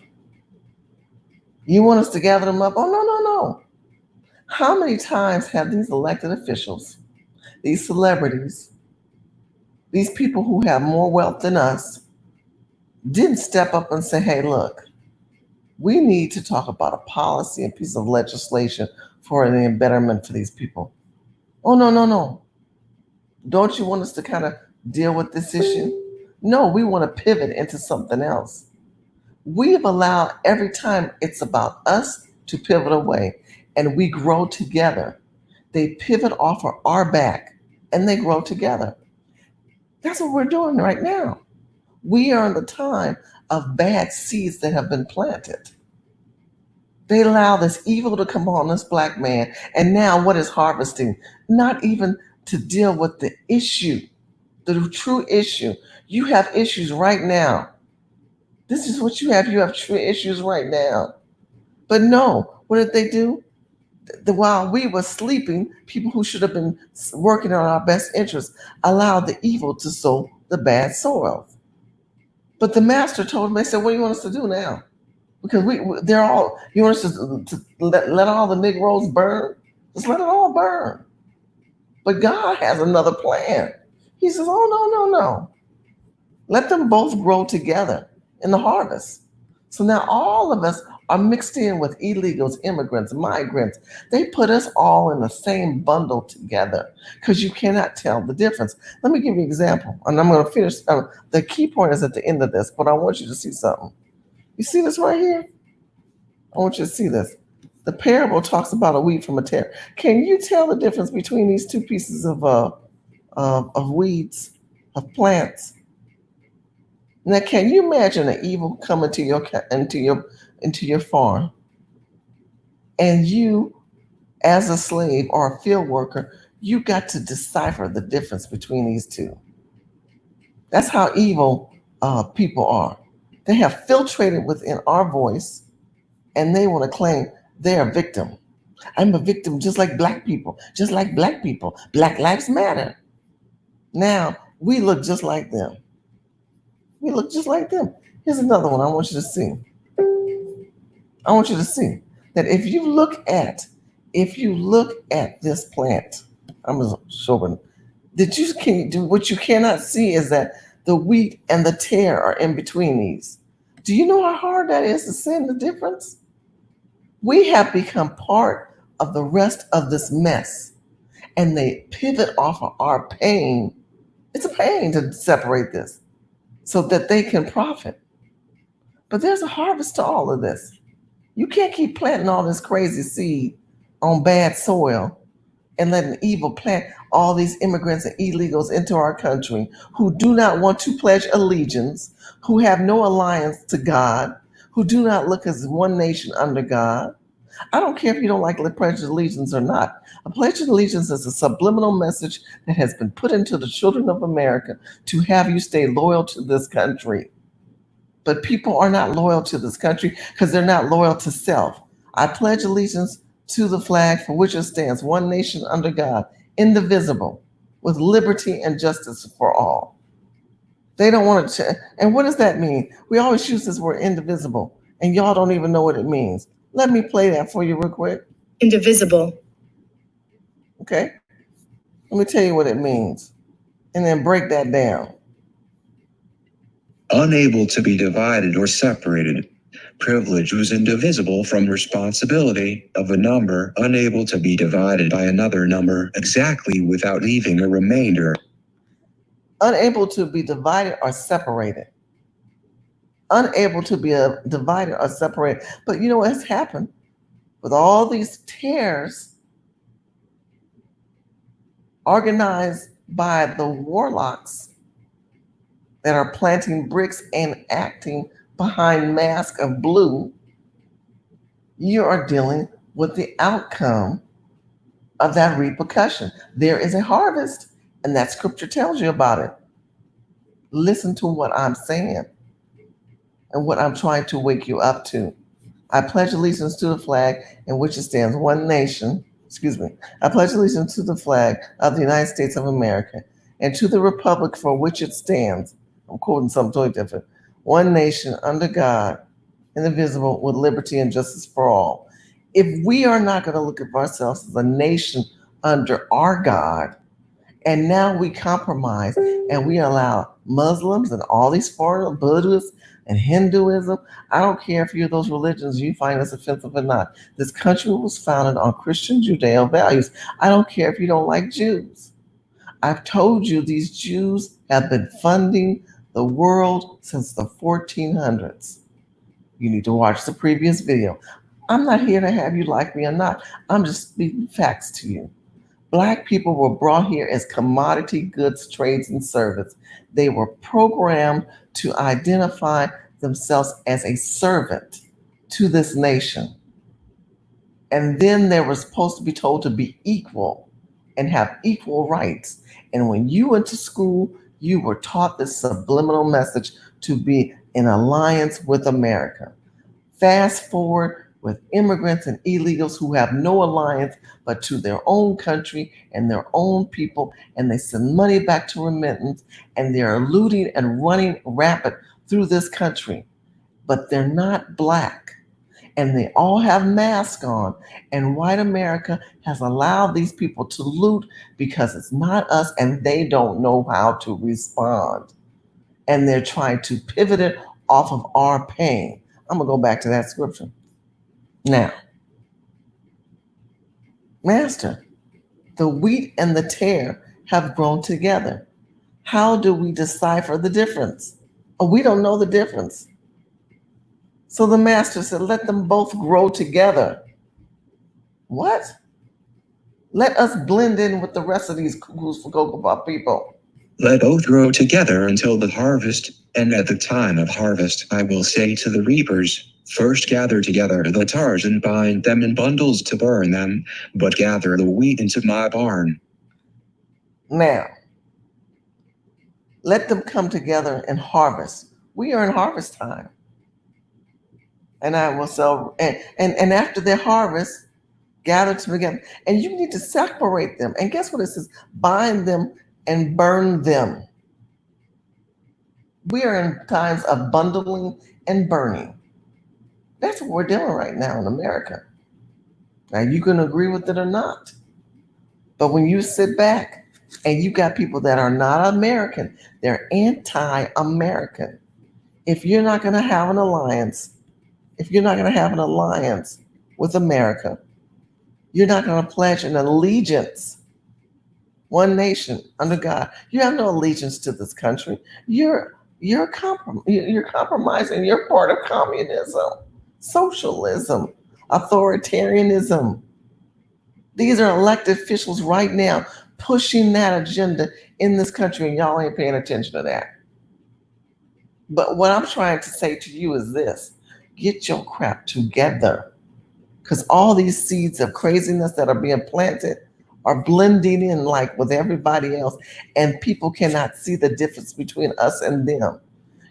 You want us to gather them up? Oh, no, no, no. How many times have these elected officials, these celebrities, these people who have more wealth than us, didn't step up and say, hey, look, we need to talk about a policy and piece of legislation for the betterment for these people? Oh, no, no, no. Don't you want us to kind of deal with this issue? No, we want to pivot into something else. We've allowed every time it's about us to pivot away and we grow together. They pivot off of our back and they grow together. That's what we're doing right now. We are in the time of bad seeds that have been planted. They allow this evil to come on this black man. And now what is harvesting? Not even to deal with the issue, the true issue. You have issues right now. This is what you have. You have true issues right now. But no, what did they do? While we were sleeping, people who should have been working on our best interests allowed the evil to sow the bad soil. But the master told him, they said, what do you want us to do now? Because they're all, you want us to let all the Negroes burn? Just let it all burn. But God has another plan. He says, oh, no, no, no. Let them both grow together in the harvest. So now all of us are mixed in with illegals, immigrants, migrants. They put us all in the same bundle together because you cannot tell the difference. Let me give you an example, and I'm going to finish. The key point is at the end of this, but I want you to see something. You see this right here? I want you to see this. The parable talks about a wheat from a tare. Can you tell the difference between these two pieces of weeds, of plants? Now, can you imagine an evil coming to your farm, and you, as a slave or a field worker, you got to decipher the difference between these two? That's how evil people are. They have filtrated within our voice, and they want to claim they're a victim. I'm a victim just like black people, just like black people. Black lives matter. Now we look just like them. We look just like them. Here's another one I want you to see. I want you to see that if you look at this plant, I'm just showing that you can do what you cannot see is that the wheat and the tare are in between these. Do you know how hard that is to see the difference? We have become part of the rest of this mess, and they pivot off of our pain. It's a pain to separate this so that they can profit. But there's a harvest to all of this. You can't keep planting all this crazy seed on bad soil and letting evil plant all these immigrants and illegals into our country who do not want to pledge allegiance, who have no alliance to God, who do not look as one nation under God. I don't care if you don't like the Pledge of Allegiance or not. A Pledge of Allegiance is a subliminal message that has been put into the children of America to have you stay loyal to this country. But people are not loyal to this country because they're not loyal to self. I pledge allegiance to the flag for which it stands, one nation under God, indivisible, with liberty and justice for all. They don't want to. And what does that mean? We always use this word indivisible, and y'all don't even know what it means. Let me play that for you real quick. Indivisible. Okay? Let me tell you what it means, and then break that down. Unable to be divided or separated. Privilege was indivisible from responsibility of a number, unable to be divided by another number exactly without leaving a remainder. Unable to be divided or separated. Unable to be divided or separated. But you know what's happened? With all these tares organized by the Warlocks that are planting bricks and acting behind mask of blue, you are dealing with the outcome of that repercussion. There is a harvest, and that scripture tells you about it. Listen to what I'm saying and what I'm trying to wake you up to. I pledge allegiance to the flag in which it stands, one nation. I pledge allegiance to the flag of the United States of America and to the republic for which it stands. I'm quoting something totally different. One nation under God, indivisible, with liberty and justice for all. If we are not going to look at ourselves as a nation under our God, and now we compromise and we allow Muslims and all these foreign Buddhists and Hinduism, I don't care if you're those religions you find this offensive or not. This country was founded on Christian Judeo values. I don't care if you don't like Jews. I've told you these Jews have been funding the world since the 1400s. You need to watch the previous video. I'm not here to have you like me or not. I'm just speaking facts to you. Black people were brought here as commodity goods, trades, and service. They were programmed to identify themselves as a servant to this nation. And then they were supposed to be told to be equal and have equal rights. And when you went to school, you were taught this subliminal message to be in alliance with America. Fast forward with immigrants and illegals who have no alliance but to their own country and their own people, and they send money back to remittance, and they're looting and running rampant through this country. But they're not black, and they all have masks on, and white America has allowed these people to loot because it's not us, and they don't know how to respond, and they're trying to pivot it off of our pain. I'm going to go back to that scripture. Now, Master, the wheat and the tare have grown together. How do we decipher the difference? Oh, we don't know the difference. So the Master said, let them both grow together. What? Let us blend in with the rest of these cuckoos for Cocoa Puff people. Let both grow together until the harvest, and at the time of harvest I will say to the reapers, first gather together the tares and bind them in bundles to burn them, but gather the wheat into my barn. Now, let them come together and harvest. We are in harvest time. And I will sell, and after their harvest, gather together. And you need to separate them. And guess what it says? Bind them and burn them. We are in times of bundling and burning. That's what we're doing right now in America. Now, you can agree with it or not. But when you sit back and you got people that are not American, they're anti-American. If you're not going to have an alliance, with America, you're not going to pledge an allegiance, one nation under God. You have no allegiance to this country. You're compromising. You're part of communism, socialism, authoritarianism. These are elected officials right now pushing that agenda in this country, and y'all ain't paying attention to that. But what I'm trying to say to you is this: get your crap together. Because all these seeds of craziness that are being planted are blending in like with everybody else, and people cannot see the difference between us and them.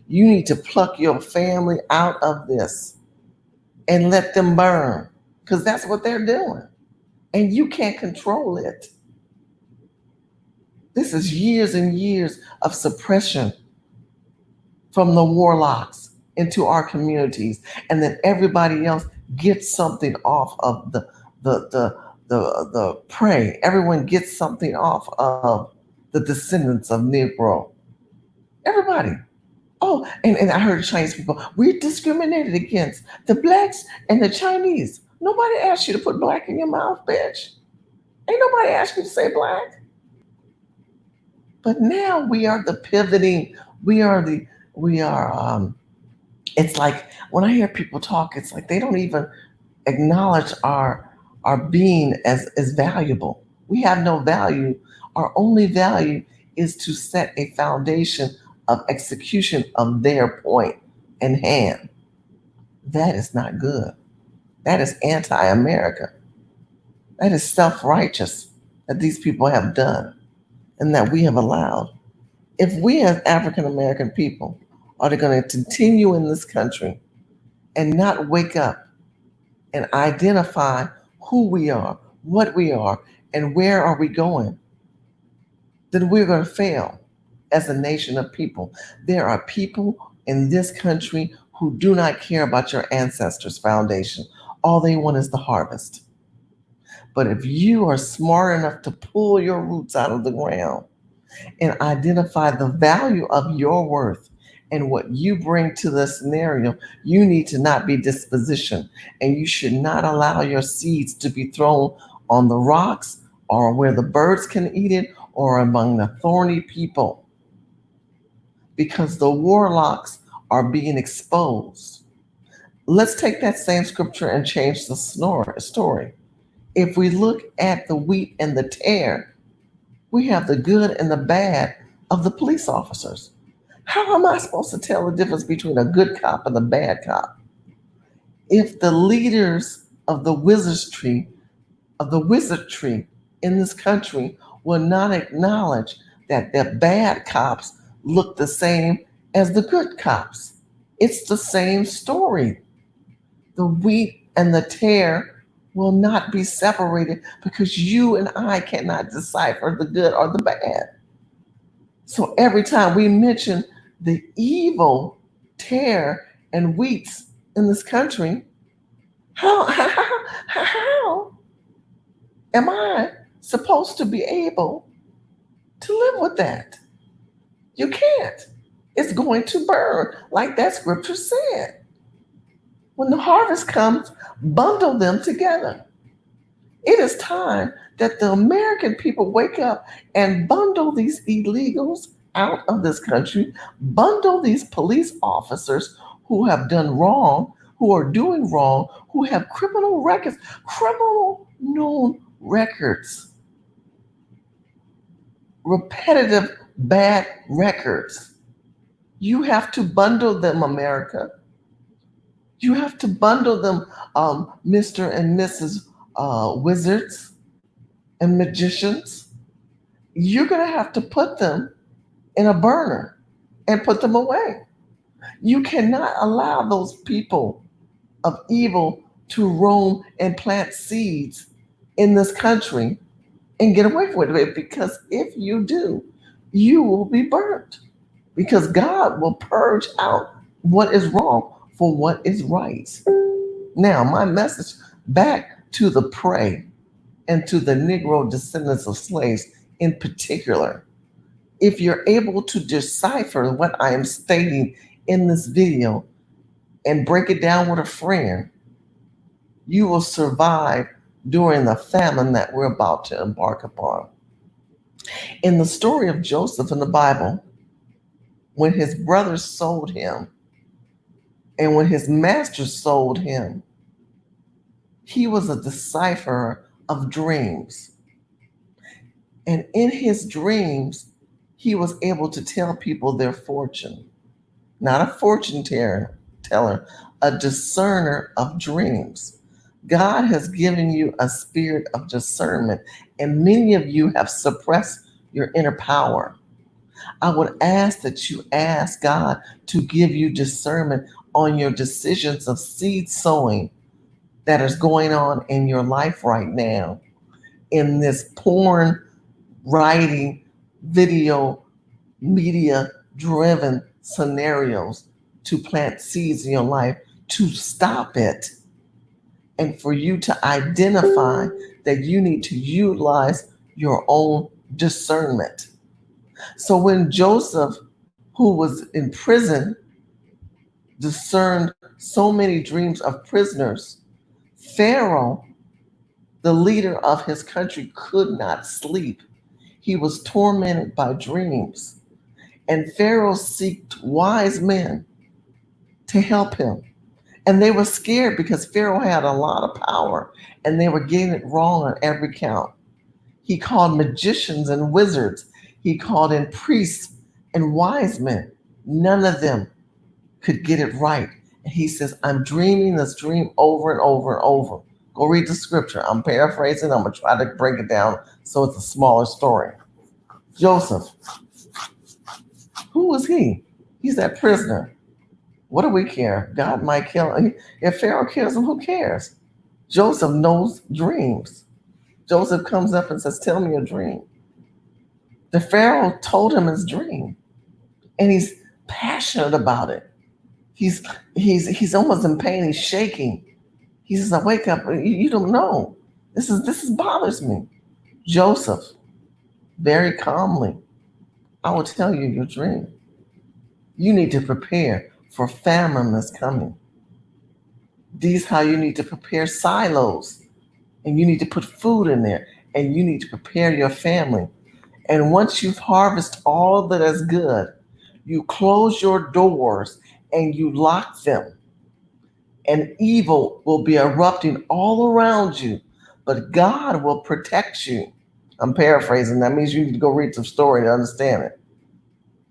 You need to pluck your family out of this and let them burn, because that's what they're doing. And you can't control it. This is years and years of suppression from the Warlocks into our communities, and then everybody else gets something off of the prey. Everyone gets something off of the descendants of Negro. Everybody. Oh, and I heard Chinese people, we're discriminated against the blacks and the Chinese. Nobody asked you to put black in your mouth, bitch. Ain't nobody asked you to say black. But now we are the pivoting. It's like when I hear people talk, it's like they don't even acknowledge our being as valuable. We have no value. Our only value is to set a foundation of execution of their point in hand. That is not good. That is anti-America. That is self-righteous that these people have done and that we have allowed. If we as African American people are going to continue in this country and not wake up and identify who we are, what we are, and where are we going, then we're going to fail as a nation of people. There are people in this country who do not care about your ancestors' foundation. All they want is the harvest. But if you are smart enough to pull your roots out of the ground and identify the value of your worth and what you bring to the scenario, you need to not be dispositioned, and you should not allow your seeds to be thrown on the rocks or where the birds can eat it or among the thorny people, because the warlocks are being exposed. Let's take that same scripture and change the story. If we look at the wheat and the tare, we have the good and the bad of the police officers. How am I supposed to tell the difference between a good cop and a bad cop? If the leaders of the wizardry in this country will not acknowledge that the bad cops look the same as the good cops. It's the same story. The wheat and the tare will not be separated because you and I cannot decipher the good or the bad. So every time we mention the evil tare and wheats in this country, how am I supposed to be able to live with that? You can't. It's going to burn, like that scripture said. When the harvest comes, bundle them together. It is time that the American people wake up and bundle these illegals out of this country, bundle these police officers who have done wrong, who are doing wrong, who have criminal records, criminal known records, repetitive bad records. You have to bundle them, America. You have to bundle them, Mr. and Mrs. Wizards and magicians. You're going to have to put them in a burner and put them away. You cannot allow those people of evil to roam and plant seeds in this country and get away with it, because if you do, you will be burnt, because God will purge out what is wrong for what is right. Now, my message back to the prey and to the Negro descendants of slaves in particular. If you're able to decipher what I am stating in this video and break it down with a friend, you will survive during the famine that we're about to embark upon. In the story of Joseph in the Bible, when his brothers sold him and when his master sold him, he was a decipherer of dreams. And in his dreams, he was able to tell people their fortune. Not a fortune teller, a discerner of dreams. God has given you a spirit of discernment, and many of you have suppressed your inner power. I would ask that you ask God to give you discernment on your decisions of seed sowing that is going on in your life right now, in this porn writing, video, media driven scenarios, to plant seeds in your life, to stop it, and for you to identify that you need to utilize your own discernment. So when Joseph, who was in prison, discerned so many dreams of prisoners, Pharaoh, the leader of his country, could not sleep. He was tormented by dreams. And Pharaoh sought wise men to help him. And they were scared because Pharaoh had a lot of power and they were getting it wrong on every count. He called magicians and wizards. He called in priests and wise men. None of them could get it right. And he says, I'm dreaming this dream over and over and over. Go read the scripture. I'm paraphrasing. I'm going to try to break it down so it's a smaller story. Joseph, who was he? He's that prisoner. What do we care? God might kill him. If Pharaoh kills him, who cares? Joseph knows dreams. Joseph comes up and says, tell me a dream. The Pharaoh told him his dream, and he's passionate about it. He's almost in pain. He's shaking. He says, I wake up. You don't know. This bothers me. Joseph, very calmly, I will tell you your dream. You need to prepare for famine that's coming. These how you need to prepare silos, and you need to put food in there, and you need to prepare your family. And once you've harvested all that is good, you close your doors and you lock them. And evil will be erupting all around you, but God will protect you. I'm paraphrasing. That means you need to go read some story to understand it.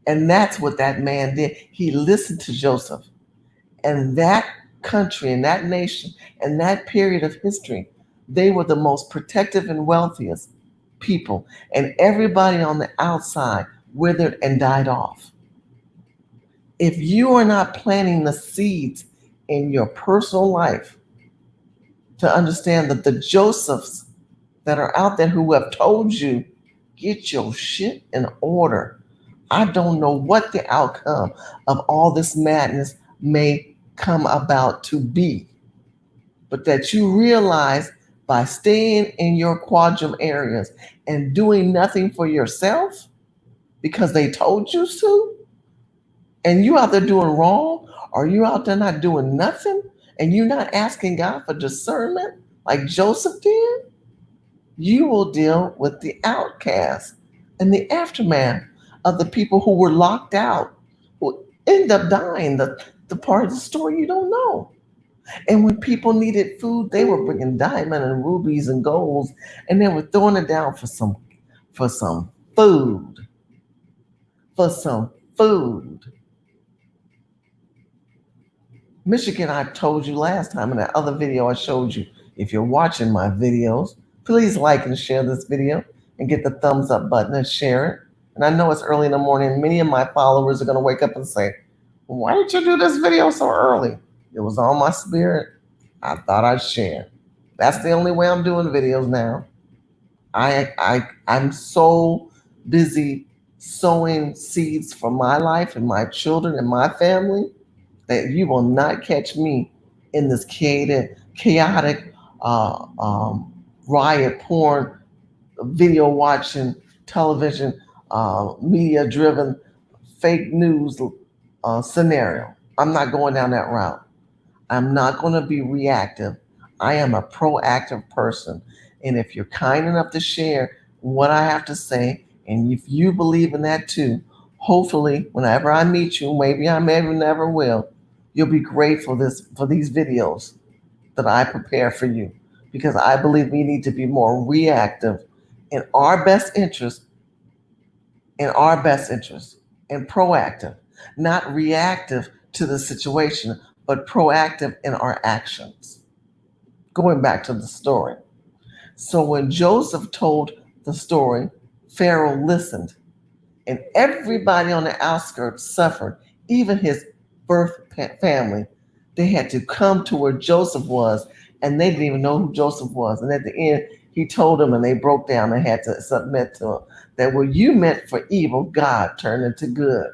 And that's what that man did. He listened to Joseph. And that country and that nation and that period of history, they were the most protective and wealthiest people. And everybody on the outside withered and died off. If you are not planting the seeds in your personal life to understand that the Josephs that are out there who have told you, get your shit in order. I don't know what the outcome of all this madness may come about to be, but that you realize by staying in your quadrant areas and doing nothing for yourself because they told you to, and you out there doing wrong, or you out there not doing nothing, and you're not asking God for discernment like Joseph did, you will deal with the outcast and the aftermath of the people who were locked out, who end up dying, the part of the story you don't know. And when people needed food, they were bringing diamond and rubies and golds, and they were throwing it down for some food, for some food. Michigan, I told you last time in that other video I showed you. If you're watching my videos, please like and share this video and get the thumbs up button and share it. And I know it's early in the morning. Many of my followers are going to wake up and say, why did you do this video so early? It was on my spirit. I thought I'd share. That's the only way I'm doing videos now. I'm so busy sowing seeds for my life and my children and my family that you will not catch me in this chaotic riot porn, video watching, television, media driven, fake news scenario. I'm not going down that route. I'm not going to be reactive. I am a proactive person. And if you're kind enough to share what I have to say, and if you believe in that too, hopefully, whenever I meet you, maybe I never will, you'll be grateful for these videos that I prepare for you. Because I believe we need to be more reactive in our best interest, and proactive, not reactive to the situation, but proactive in our actions. Going back to the story. So when Joseph told the story, Pharaoh listened, and everybody on the outskirts suffered, even his birth family. They had to come to where Joseph was, and they didn't even know who Joseph was. And at the end, he told them, and they broke down and had to submit to him that what you meant for evil, God turned into good.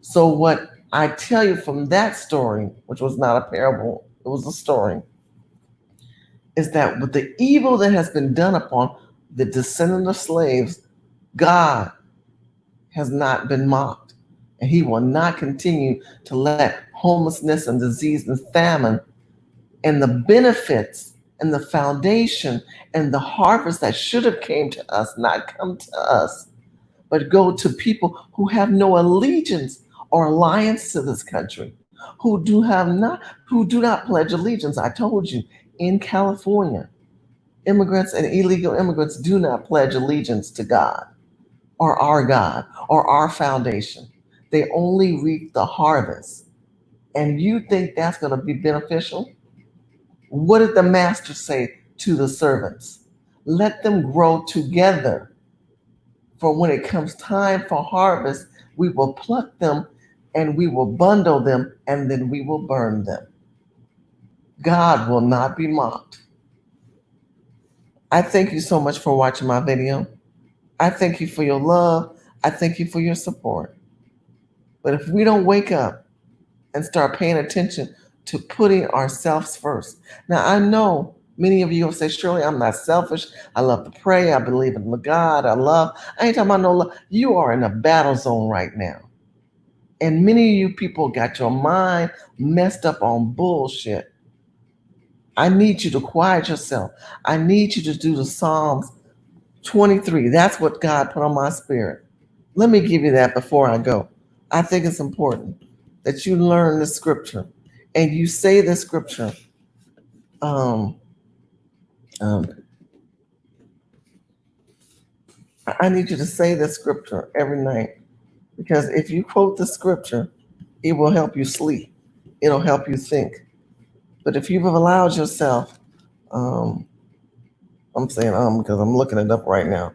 So what I tell you from that story, which was not a parable, it was a story, is that with the evil that has been done upon the descendant of slaves, God has not been mocked. And he will not continue to let homelessness and disease and famine and the benefits and the foundation and the harvest that should have came to us not come to us, but go to people who have no allegiance or alliance to this country, who do not pledge allegiance. I told you, in California, immigrants and illegal immigrants do not pledge allegiance to God or our foundation. They only reap the harvest. And you think that's going to be beneficial? What did the master say to the servants? Let them grow together. For when it comes time for harvest, we will pluck them and we will bundle them and then we will burn them. God will not be mocked. I thank you so much for watching my video. I thank you for your love. I thank you for your support. But if we don't wake up and start paying attention to putting ourselves first. Now, I know many of you will say, Shirley, I'm not selfish. I love to pray. I believe in the God. I ain't talking about no love. You are in a battle zone right now. And many of you people got your mind messed up on bullshit. I need you to quiet yourself. I need you to do the Psalms 23. That's what God put on my spirit. Let me give you that before I go. I think it's important that you learn the scripture and you say the scripture. I need you to say the scripture every night because if you quote the scripture, it will help you sleep. It'll help you think. But if you've allowed yourself, I'm saying because I'm looking it up right now.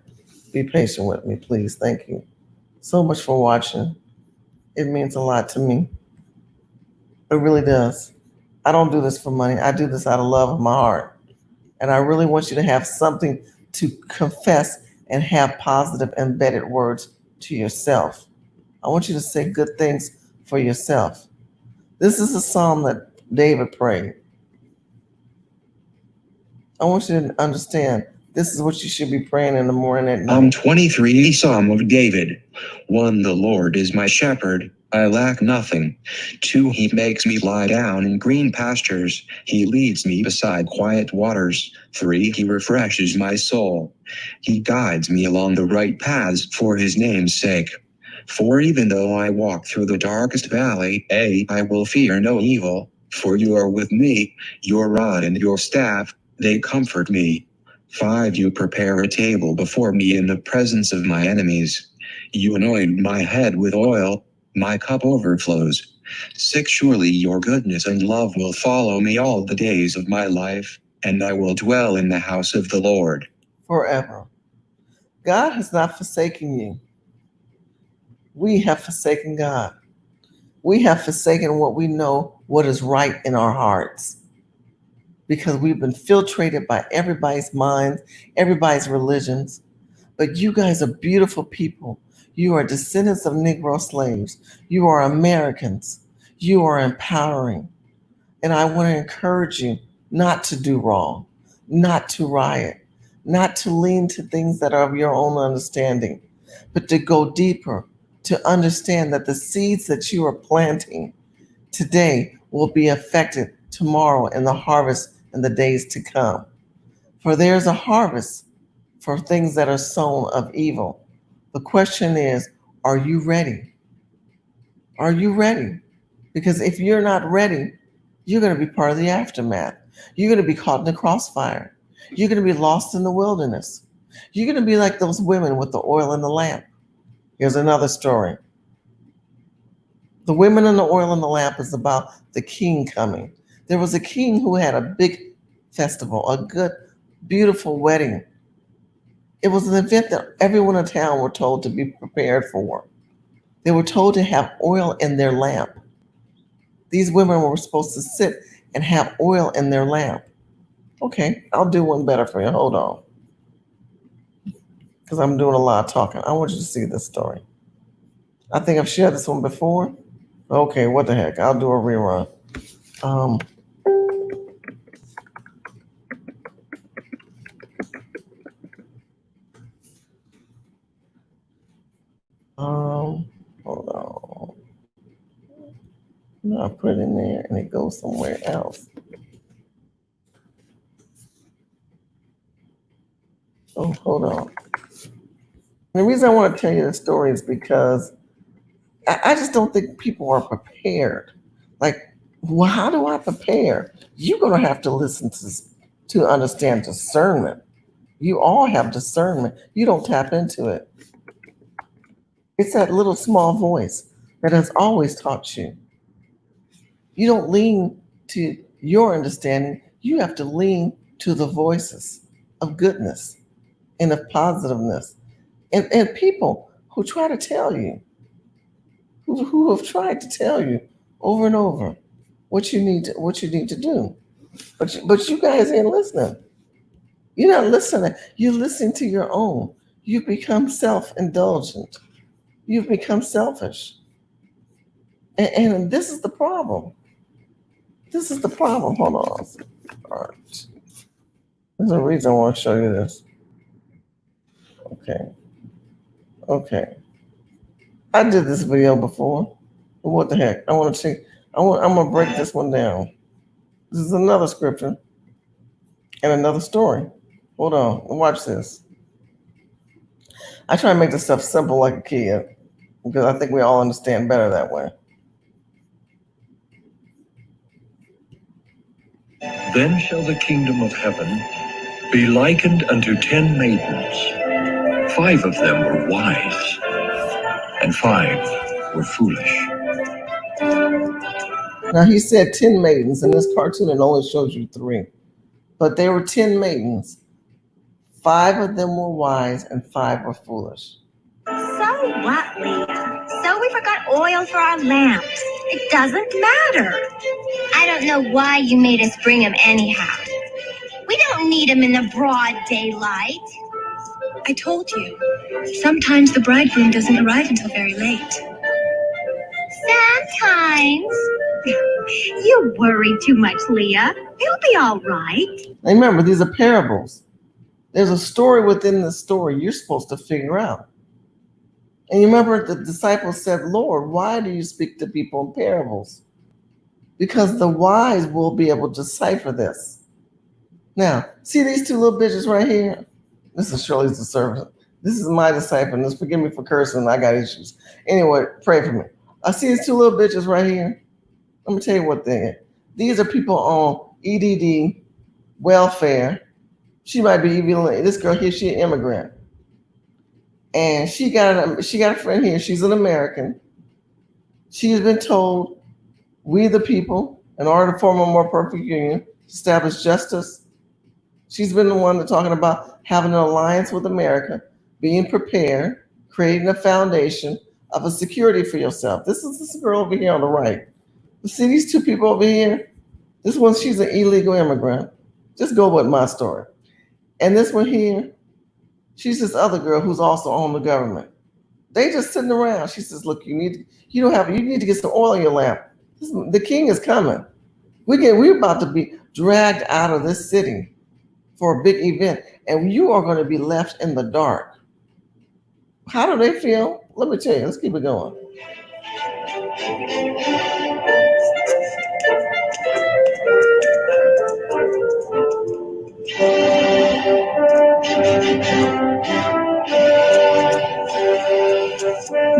Be patient with me, please. Thank you so much for watching. It means a lot to me. It really does. I don't do this for money. I do this out of love of my heart. And I really want you to have something to confess and have positive embedded words to yourself. I want you to say good things for yourself. This is a psalm that David prayed. I want you to understand this is what you should be praying in the morning and at Psalm night. 23, Psalm of David. 1. The Lord is my shepherd, I lack nothing. 2. He makes me lie down in green pastures, he leads me beside quiet waters. 3. He refreshes my soul. He guides me along the right paths for his name's sake. 4. Even though I walk through the darkest valley, I will fear no evil, for you are with me, your rod and your staff, they comfort me. 5. You prepare a table before me in the presence of my enemies. You anoint my head with oil, my cup overflows. 6. Surely your goodness and love will follow me all the days of my life, and I will dwell in the house of the Lord Forever. God has not forsaken you. We have forsaken God. We have forsaken what we know, what is right in our hearts, because we've been filtrated by everybody's minds, everybody's religions. But you guys are beautiful people. You are descendants of Negro slaves. You are Americans. You are empowering. And I want to encourage you not to do wrong, not to riot, not to lean to things that are of your own understanding, but to go deeper, to understand that the seeds that you are planting today will be affected tomorrow in the harvest in the days to come. For there's a harvest for things that are sown of evil. The question is, are you ready? Are you ready? Because if you're not ready, you're going to be part of the aftermath. You're going to be caught in the crossfire. You're going to be lost in the wilderness. You're going to be like those women with the oil in the lamp. Here's another story. The women and the oil in the lamp is about the king coming. There was a king who had a big festival, a good, beautiful wedding. It was an event that everyone in town were told to be prepared for. They were told to have oil in their lamp. These women were supposed to sit and have oil in their lamp. Okay, I'll do one better for you. Hold on. Because I'm doing a lot of talking. I want you to see this story. I think I've shared this one before. Okay, what the heck? I'll do a rerun. Um, Hold on. No, I put it in there and it goes somewhere else. Oh, hold on. The reason I want to tell you this story is because I just don't think people are prepared. Like, well, how do I prepare? You're going to have to listen to understand discernment. You all have discernment. You don't tap into it. It's that little small voice that has always taught you. You don't lean to your understanding. You have to lean to the voices of goodness and of positiveness and people who try to tell you, who have tried to tell you over and over what you need to do. But you guys ain't listening. You're not listening. You're listening to your own. You've become self-indulgent. You've become selfish. And this is the problem. This is the problem. Hold on. All right. There's a reason I want to show you this. Okay. Okay. I did this video before. What the heck? I want to see. I'm gonna break this one down. This is another scripture and another story. Hold on. Watch this. I try to make this stuff simple like a kid because I think we all understand better that way. Then shall the kingdom of heaven be likened unto 10 maidens. 5 of them were wise, and 5 were foolish. Now he said 10 maidens. In this cartoon, it only shows you 3. But there were 10 maidens. 5 of them were wise and 5 were foolish. So what, Leah? So we forgot oil for our lamps. It doesn't matter. I don't know why you made us bring him anyhow. We don't need him in the broad daylight. I told you. Sometimes the bridegroom doesn't arrive until very late. Sometimes. You worry too much, Leah. He'll be all right. Now remember, these are parables. There's a story within the story you're supposed to figure out. And you remember the disciples said, Lord, why do you speak to people in parables? Because the wise will be able to decipher this. Now, see these two little bitches right here? This is Shirley's the servant. This is my disciple. And forgive me for cursing. I got issues. Anyway, pray for me. I see these two little bitches right here. Let me tell you what they are. These are people on EDD, welfare. She might be even, this girl here, she's an immigrant. And she got a friend here. She's an American. She has been told, we the people, in order to form a more perfect union, establish justice. She's been the one that's talking about having an alliance with America, being prepared, creating a foundation of a security for yourself. This is this girl over here on the right. You see these two people over here? This one, she's an illegal immigrant. Just go with my story. And this one here, she's this other girl who's also on the government. They just sitting around. She says, look, you need to get some oil in your lamp. The king is coming. We're about to be dragged out of this city for a big event, and you are going to be left in the dark. How do they feel? Let me tell you. Let's keep it going.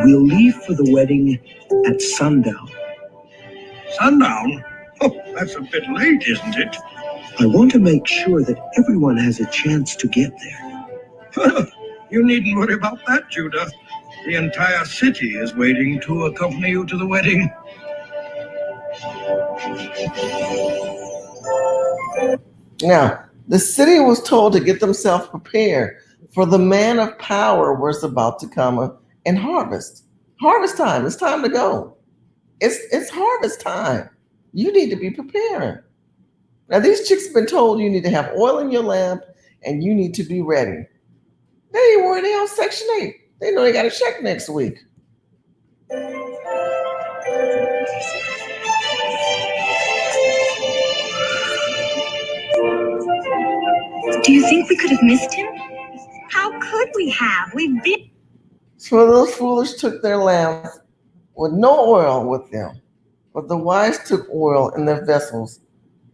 We'll leave for the wedding at sundown. Sundown? Oh, that's a bit late, isn't it? I want to make sure that everyone has a chance to get there. You needn't worry about that, Judah. The entire city is waiting to accompany you to the wedding. Now, the city was told to get themselves prepared for the man of power was about to come and harvest. Harvest time. It's time to go. It's harvest time. You need to be preparing. Now, these chicks have been told you need to have oil in your lamp and you need to be ready. They ain't worried. They on Section 8. They know they got a check next week. Do you think we could have missed him? How could we have? We've been. So those foolish took their lamps with no oil with them, but the wise took oil in their vessels.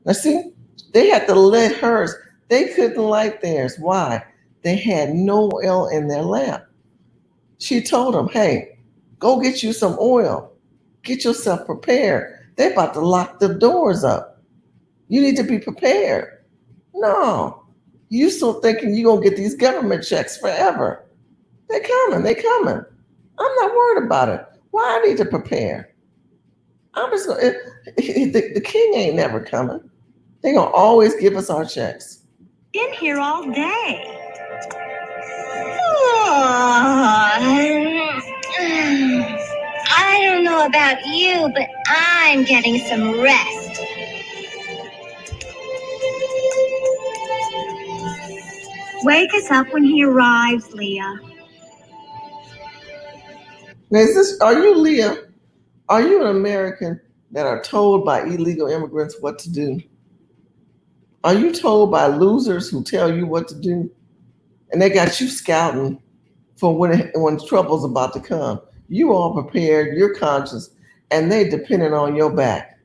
Now see, they had to light hers. They couldn't light theirs. Why? They had no oil in their lamp. She told them, hey, go get you some oil. Get yourself prepared. They're about to lock the doors up. You need to be prepared. No, you still thinking you're going to get these government checks forever. They're coming. I'm not worried about it. Why I need to prepare? I'm just going the king ain't never coming. They're going to always give us our checks. Been here all day. I don't know about you, but I'm getting some rest. Wake us up when he arrives, Leah. Now, are you Leah? Are you an American that are told by illegal immigrants what to do? Are you told by losers who tell you what to do? And they got you scouting for when trouble's about to come. You all prepared, you're conscious, and they depending on your back.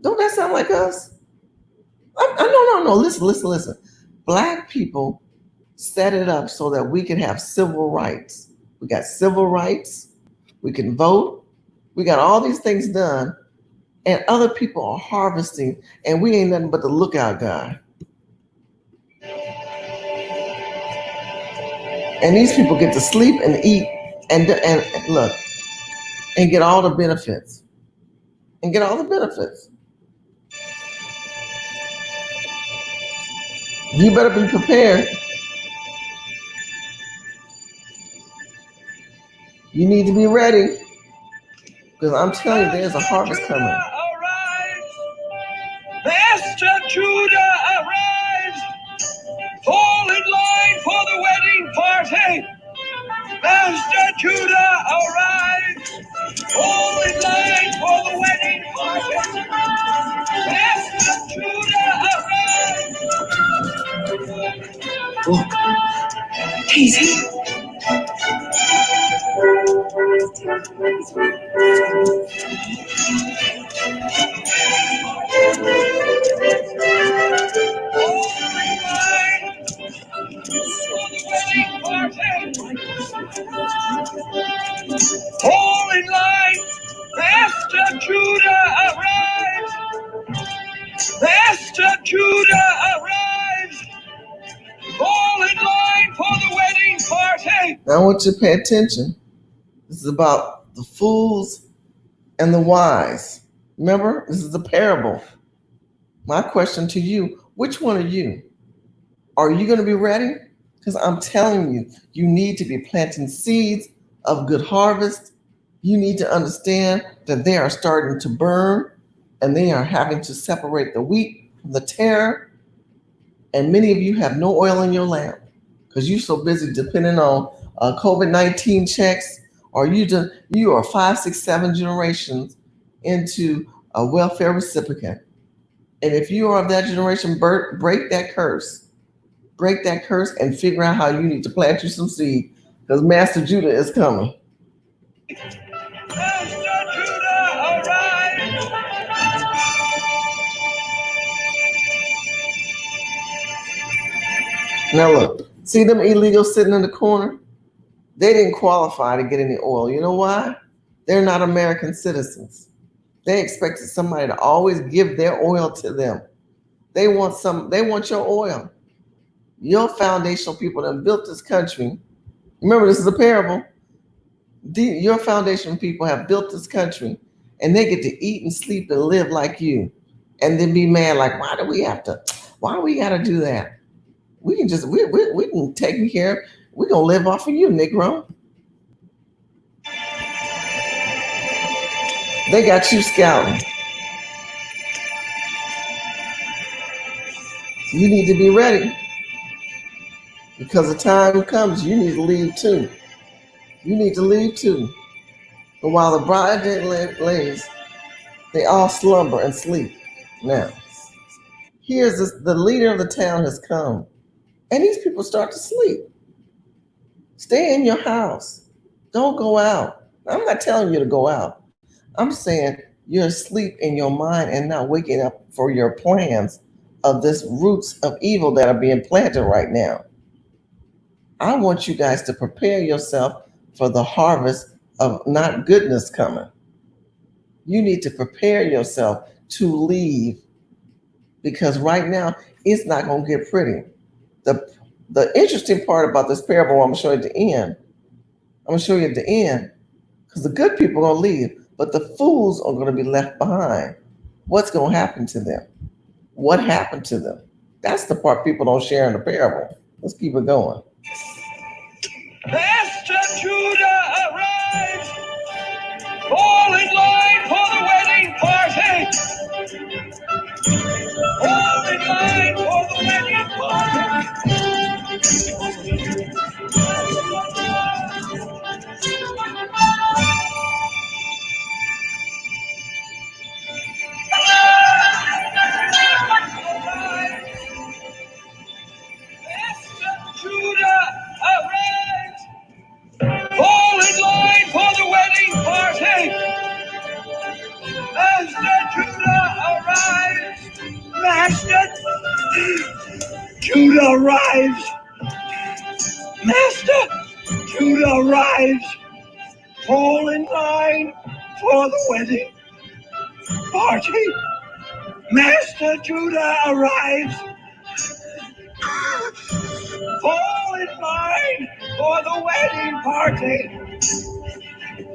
Don't that sound like us? No. Listen. Black people set it up so that we can have civil rights. We got civil rights. We can vote. We got all these things done. And other people are harvesting, and we ain't nothing but the lookout guy. And these people get to sleep and eat and look and get all the benefits. You better be prepared. You need to be ready because I'm telling you, there's a harvest coming. All right. Judah arrives! Fall in line for the wedding party! Master Judah arrives! Fall in line for the wedding party! Master Judah arrives! Look, Daisy. Fall in line! Master Judah arrives! Master Judah arrives! Fall in line for the wedding party! Now I want you to pay attention. This is about the fools and the wise. Remember, this is a parable. My question to you, which one are you? Are you going to be ready? Because I'm telling you, you need to be planting seeds of good harvest. You need to understand that they are starting to burn and they are having to separate the wheat from the tare. And many of you have no oil in your lamp because you're so busy depending on COVID-19 checks, or you are 5, 6, 7 generations into a welfare recipient. And if you are of that generation, break that curse. Break that curse and figure out how you need to plant you some seed because Master Judah is coming. Master Judah arrives! Now look, see them illegals sitting in the corner? They didn't qualify to get any oil. You know why? They're not American citizens. They expected somebody to always give their oil to them. They want your oil. Your foundational people that built this country. Remember, this is a parable. Your foundational people have built this country and they get to eat and sleep and live like you. And then be mad like, why do we gotta do that? We can just, we can take care, we're gonna live off of you, Negro. They got you scouting. You need to be ready. Because the time comes, you need to leave too. You need to leave too. But while the bride lays, they all slumber and sleep. Now, here's this, the leader of the town has come. And these people start to sleep. Stay in your house. Don't go out. I'm not telling you to go out. I'm saying you're asleep in your mind and not waking up for your plans of this roots of evil that are being planted right now. I want you guys to prepare yourself for the harvest of not goodness coming. You need to prepare yourself to leave because right now it's not going to get pretty. The interesting part about this parable, I'm going to show you at the end. I'm going to show you at the end because the good people are going to leave, but the fools are going to be left behind. What's going to happen to them? What happened to them? That's the part people don't share in the parable. Let's keep it going. Master Judah arrives! Fall in line for the wedding party! Fall in line for the wedding party! Master Judah arrives! Fall in line for the wedding party! Master Judah arrives! Master Judah arrives! Master Judah arrives! Fall in line for the wedding party! Master Judah arrives! Fall in line for the wedding party!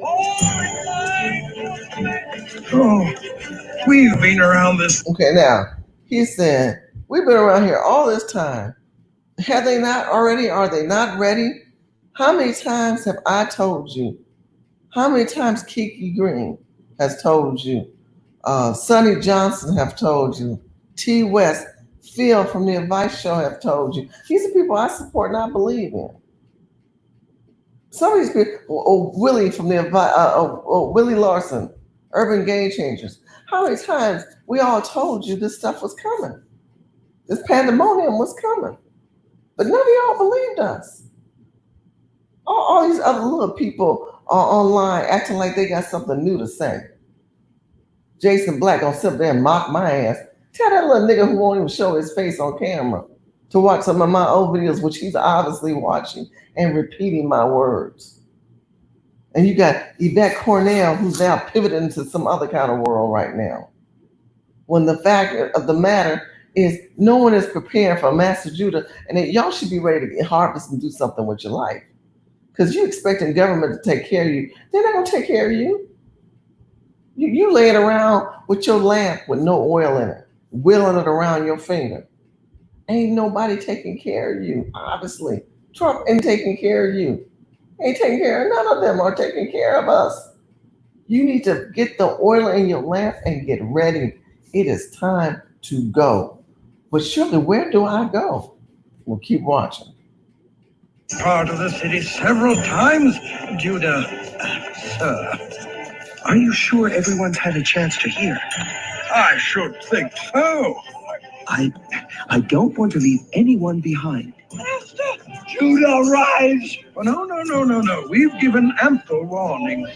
Fall in line for the wedding. Oh, we've been around this. Okay, now, he said, we've been around here all this time. Have they not already? Are they not ready? How many times have I told you? How many times Kiki Green has told you? Sonny Johnson have told you. T. West Phil from the Advice Show have told you. These are people I support and I believe in. Some of these people, Willie from the Willie Larson, Urban Game Changers. How many times we all told you this stuff was coming? This pandemonium was coming. But none of y'all believed us. All these other little people are online acting like they got something new to say. Jason Black gonna sit there and mock my ass. Tell that little nigga who won't even show his face on camera to watch some of my old videos, which he's obviously watching and repeating my words. And you got Yvette Cornell, who's now pivoting into some other kind of world right now. When the fact of the matter is no one is prepared for Master Judah, and that y'all should be ready to harvest and do something with your life. Because you're expecting government to take care of you. They're not going to take care of you. You laying around with your lamp with no oil in it, wheeling it around your finger. Ain't nobody taking care of you, obviously. Trump ain't taking care of you. Ain't taking care of, none of them are taking care of us. You need to get the oil in your lamp and get ready. It is time to go. But surely, where do I go? We'll keep watching. Part of the city several times, Judah, sir. Are you sure everyone's had a chance to hear? I should think so. I don't want to leave anyone behind. Judah, rise! Oh, no. We've given ample warning.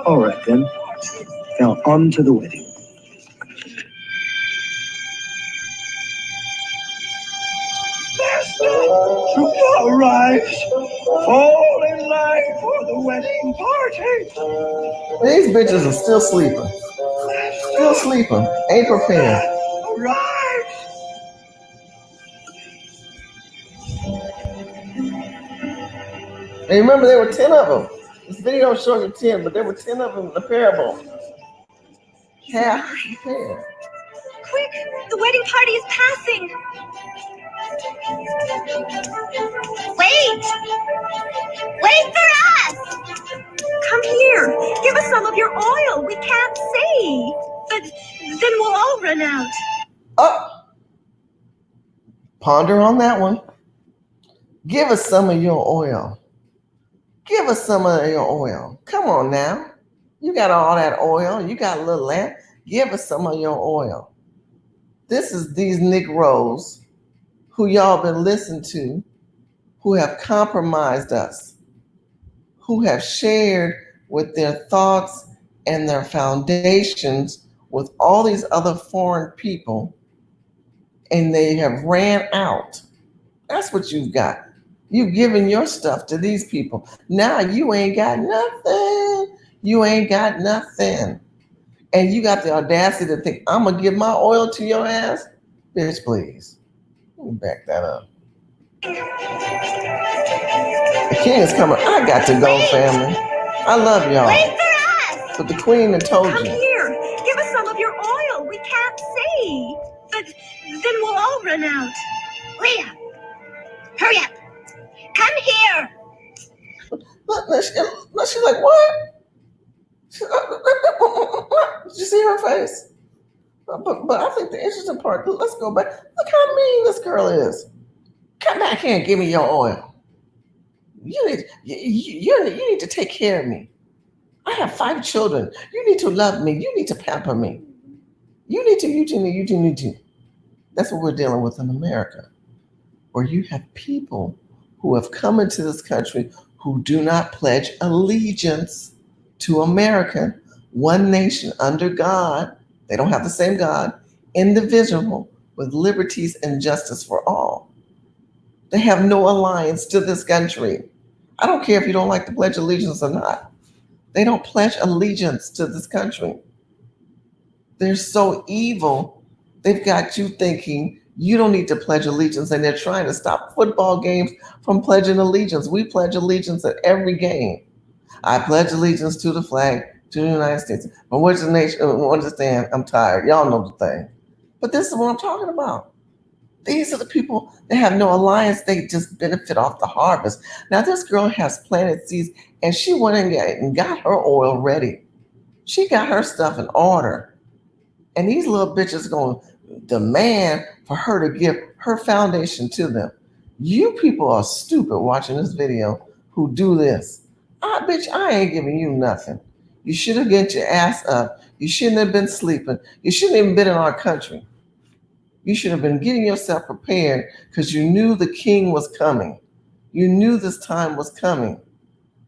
All right, then. Now, on to the wedding. Judah, rise! Fall in line for the wedding party. These bitches are still sleeping. Still sleeping. Ain't prepared. Rise! And remember, there were 10 of them. This video showing you 10, but there were 10 of them in the parable. Half prepared. Quick, the wedding party is passing. Wait! Wait for us! Come here. Give us some of your oil. We can't see. But then we'll all run out. Oh! Ponder on that one. Give us some of your oil. Give us some of your oil. Come on now. You got all that oil. You got a little lamp. Give us some of your oil. This is these Negroes who y'all been listening to, who have compromised us, who have shared with their thoughts and their foundations with all these other foreign people, and they have ran out. That's what you've got. You've given your stuff to these people. Now you ain't got nothing. You ain't got nothing. And you got the audacity to think, I'm going to give my oil to your ass? Bitch, please. Let me back that up. The king is coming. I got to go, family. I love y'all. Wait for us! But the queen had told Come you. here. Give us some of your oil. We can't see. But then we'll all run out. Leah! Hurry up! Come here! She's like, what? Did you see her face? But I think the interesting part, let's go back. Look how mean this girl is. Come back here and give me your oil. You need to take care of me. I have 5 children. You need to love me. You need to pamper me. You need to. That's what we're dealing with in America, where you have people who have come into this country who do not pledge allegiance to America, one nation under God. They don't have the same God, indivisible, with liberties and justice for all. They have no alliance to this country. I don't care if you don't like to pledge allegiance or not. They don't pledge allegiance to this country. They're so evil, they've got you thinking you don't need to pledge allegiance, and they're trying to stop football games from pledging allegiance. We pledge allegiance at every game. I pledge allegiance to the flag, to the United States. But where's the nation? Understand, I'm tired. Y'all know the thing. But this is what I'm talking about. These are the people that have no alliance. They just benefit off the harvest. Now, this girl has planted seeds, and she went and got her oil ready. She got her stuff in order. And these little bitches going to demand for her to give her foundation to them. You people are stupid watching this video who do this. Bitch, I ain't giving you nothing. You should have get your ass up. You shouldn't have been sleeping. You shouldn't even been in our country. You should have been getting yourself prepared because you knew the king was coming. You knew this time was coming.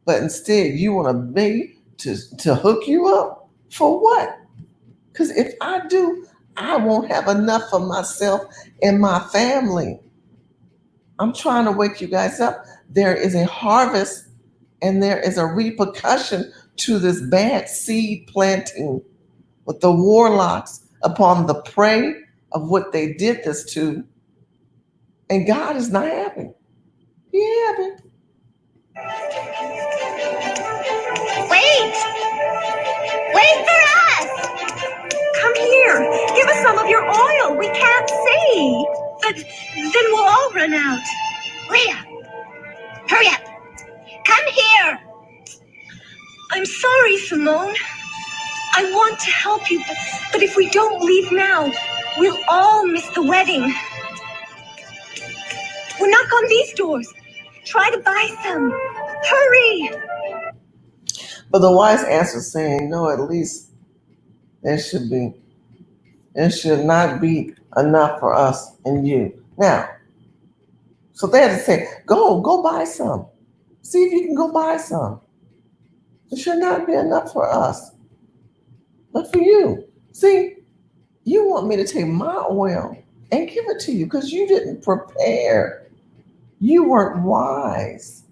But instead, you want me to hook you up? For what? Because if I do, I won't have enough for myself and my family. I'm trying to wake you guys up. There is a harvest and there is a repercussion to this bad seed planting with the warlocks upon the prey of what they did this to. And God is not happy. He ain't happy. Wait! Wait for us! Come here. Give us some of your oil. We can't see. But then we'll all run out. Leah! Hurry up! Come here! I'm sorry, Simone. I want to help you, but if we don't leave now, we'll all miss the wedding. We'll knock on these doors. Try to buy some. Hurry! But the wise answer saying, no, at least there should not be enough for us and you. Now, so they had to say, go buy some. See if you can go buy some. There should not be enough for us, but for you. See, you want me to take my oil and give it to you because you didn't prepare. You weren't wise.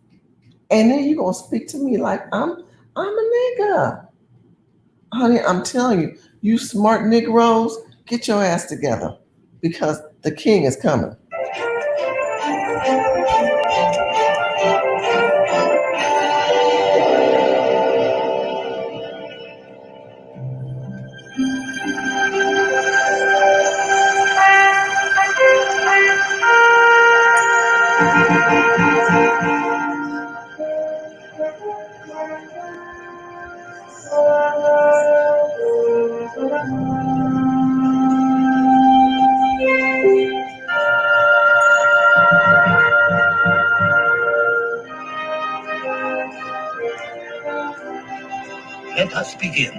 And then you're going to speak to me like I'm a nigga. Honey, I'm telling you, you smart Negroes, get your ass together because the king is coming. Let us begin.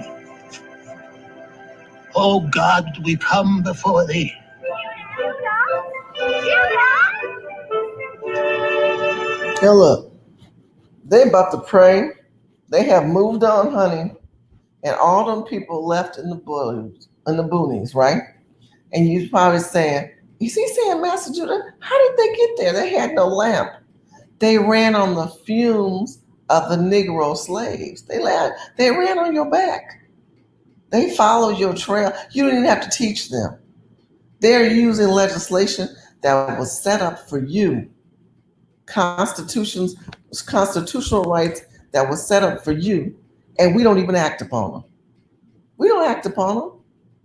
O God, we come before thee. Now look, they about to pray. They have moved on, honey, and all them people left in the boonies, right? And you probably saying, is he saying, Master Judah, how did they get there? They had no lamp. They ran on the fumes of the Negro slaves. They ran on your back. They followed your trail. You didn't have to teach them. They're using legislation that was set up for you. Constitutional rights that was set up for you, and we don't even act upon them. We don't act upon them.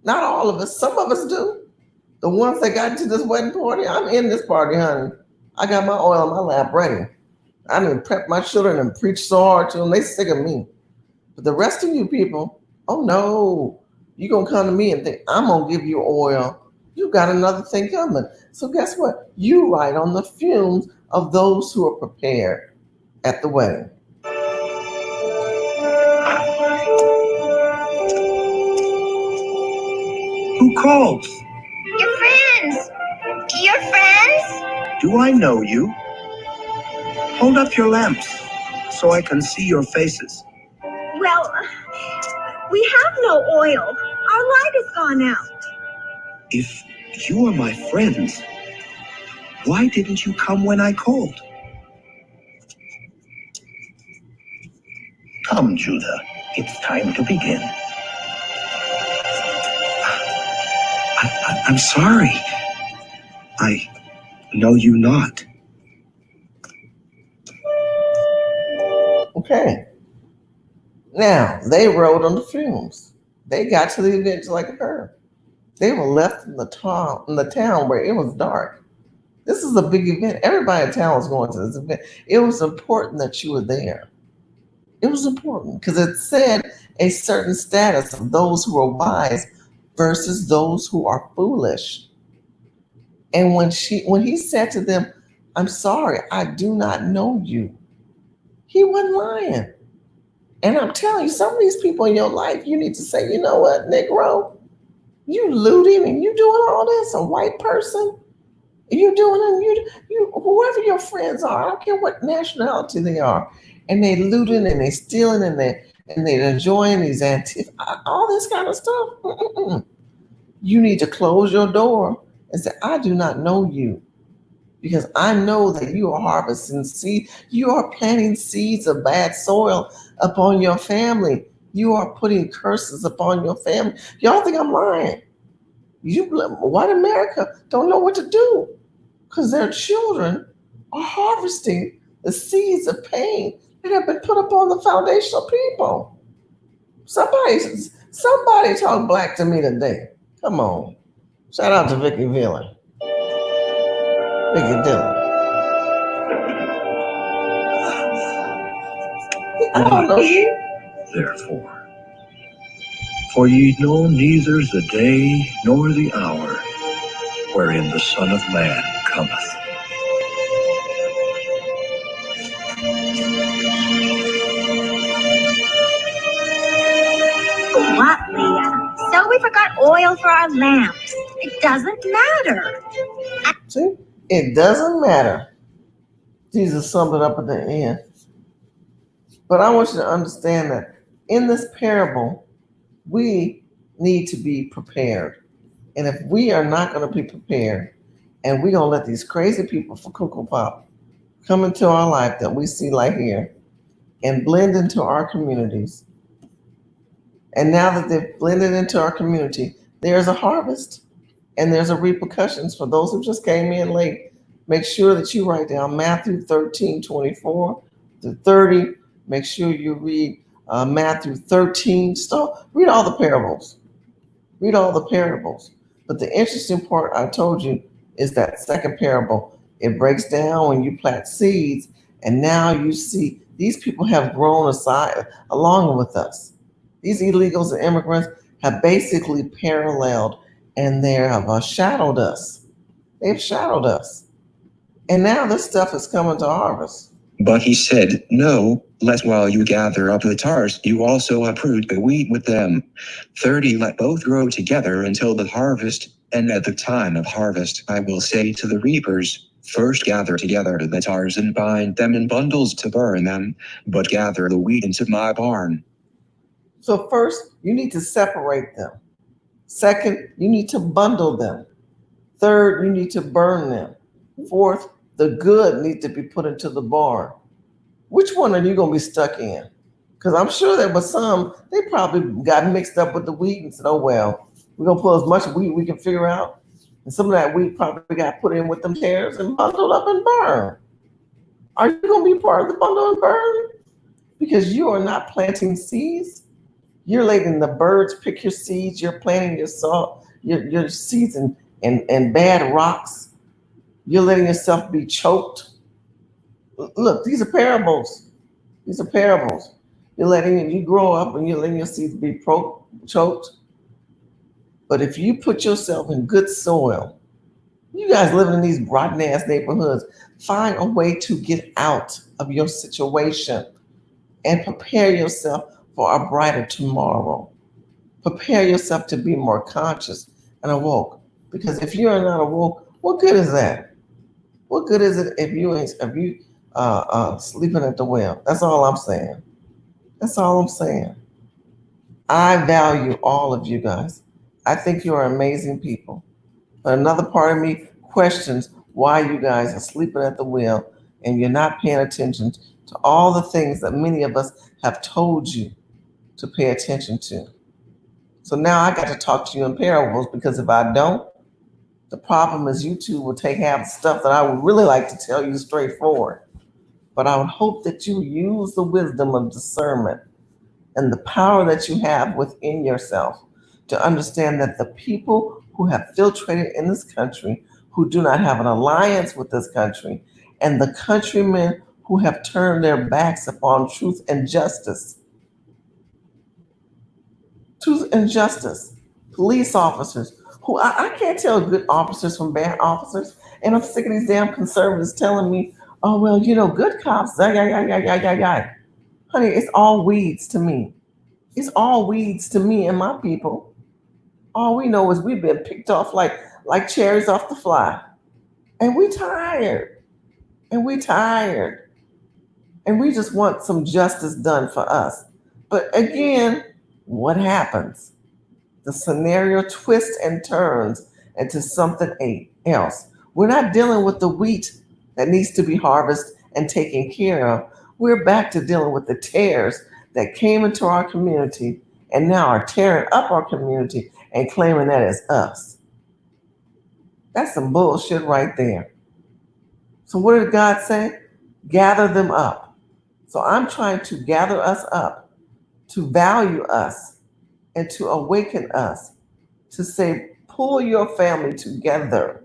Not all of us. Some of us do. The ones that got into this wedding party, I'm in this party, honey. I got my oil in my lap ready. I didn't prep my children and preach so hard to them. They sick of me. But the rest of you people, oh no, you gonna come to me and think I'm gonna give you oil. You got another thing coming. So guess what? You ride on the fumes of those who are prepared at the wedding. Who calls? Your friends! Your friends? Do I know you? Hold up your lamps so I can see your faces. Well, we have no oil. Our light is gone out. If you are my friends, why didn't you come when I called? Come, Judah. It's time to begin. I'm sorry. I know you not. Okay. Now, they rode on the fumes. They got to the event like her. They were left in the town where it was dark. This is a big event. Everybody in town was going to this event. It was important that you were there. It was important because it said a certain status of those who were wise versus those who are foolish. And when he said to them, I'm sorry, I do not know you, he wasn't lying. And I'm telling you, some of these people in your life, you need to say, you know what, Negro, you looting and you doing all this, a white person, you doing it, you whoever your friends are, I don't care what nationality they are, and they looting and they stealing and they enjoying these all this kind of stuff. Mm-mm-mm. You need to close your door and say, I do not know you. Because I know that you are harvesting seed. You are planting seeds of bad soil upon your family. You are putting curses upon your family. Y'all think I'm lying? White America don't know what to do because their children are harvesting the seeds of pain that have been put upon the foundational people. Somebody talk black to me today. Come on. Shout out to Vicky Dillon. Vicky Dillon. I don't know you. Therefore, for ye know neither the day nor the hour wherein the Son of Man cometh. What, Leah? So we forgot oil for our lamps. It doesn't matter. See, it doesn't matter. Jesus summed it up at the end. But I want you to understand that in this parable, we need to be prepared. And if we are not going to be prepared, and we're going to let these crazy people for Cocoa Pop come into our life that we see like here and blend into our communities, and now that they've blended into our community, there's a harvest and there's a repercussions for those who just came in late. Make sure that you write down Matthew 13:24 to 30. Make sure you read Matthew 13. Read all the parables. Read all the parables. But the interesting part I told you is that second parable. It breaks down when you plant seeds, and now you see these people have grown aside along with us. These illegals and immigrants have basically paralleled and they have shadowed us. They've shadowed us. And now this stuff is coming to harvest. But he said, No, lest while you gather up the tares, you also uproot the wheat with them. 30 Let both grow together until the harvest, and at the time of harvest I will say to the reapers, First gather together the tares and bind them in bundles to burn them, but gather the wheat into my barn. So first, you need to separate them. Second, you need to bundle them. Third, you need to burn them. Fourth, the good needs to be put into the barn. Which one are you going to be stuck in? Because I'm sure there was some, they probably got mixed up with the wheat and said, oh, well, we're going to put as much wheat we can figure out. And some of that wheat probably got put in with them tares and bundled up and burned. Are you going to be part of the bundle and burn? Because you are not planting seeds. You're letting the birds pick your seeds. You're planting your seeds in bad rocks. You're letting yourself be choked. Look, these are parables. These are parables. You grow up and you're letting your seeds be choked. But if you put yourself in good soil, you guys living in these rotten ass neighborhoods, find a way to get out of your situation and prepare yourself for a brighter tomorrow. Prepare yourself to be more conscious and awoke. Because if you are not awoke, what good is that? What good is it if you sleeping at the well? That's all I'm saying. That's all I'm saying. I value all of you guys. I think you are amazing people. But another part of me questions why you guys are sleeping at the wheel and you're not paying attention to all the things that many of us have told you to pay attention to. So now I got to talk to you in parables, because if I don't, the problem is you two will take half the stuff that I would really like to tell you straightforward. But I would hope that you use the wisdom of discernment and the power that you have within yourself to understand that the people who have filtrated in this country, who do not have an alliance with this country, and the countrymen who have turned their backs upon truth and justice. Truth and justice. police officers who I can't tell good officers from bad officers. And I'm sick of these damn conservatives telling me, oh, well, good cops, yeah, yeah, yeah, yeah, yeah, yeah, yeah. Honey, it's all weeds to me. It's all weeds to me and my people. All we know is we've been picked off like cherries off the fly. And we tired. And we tired. And we just want some justice done for us. But again, what happens? The scenario twists and turns into something else. We're not dealing with the wheat that needs to be harvested and taken care of. We're back to dealing with the tares that came into our community and now are tearing up our community and claiming that it's us. That's some bullshit right there. So what did God say? Gather them up. So I'm trying to gather us up, to value us, and to awaken us, to say, pull your family together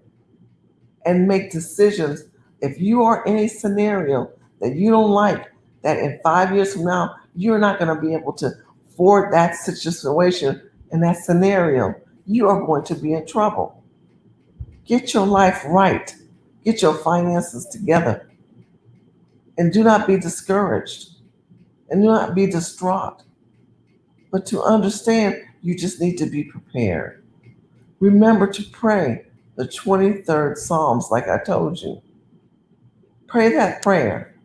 and make decisions. If you are in a scenario that you don't like, that in 5 years from now, you're not going to be able to afford that situation in that scenario, you are going to be in trouble. Get your life right. Get your finances together. And do not be discouraged. And do not be distraught. But to understand, you just need to be prepared. Remember to pray the 23rd Psalms, like I told you. Pray that prayer.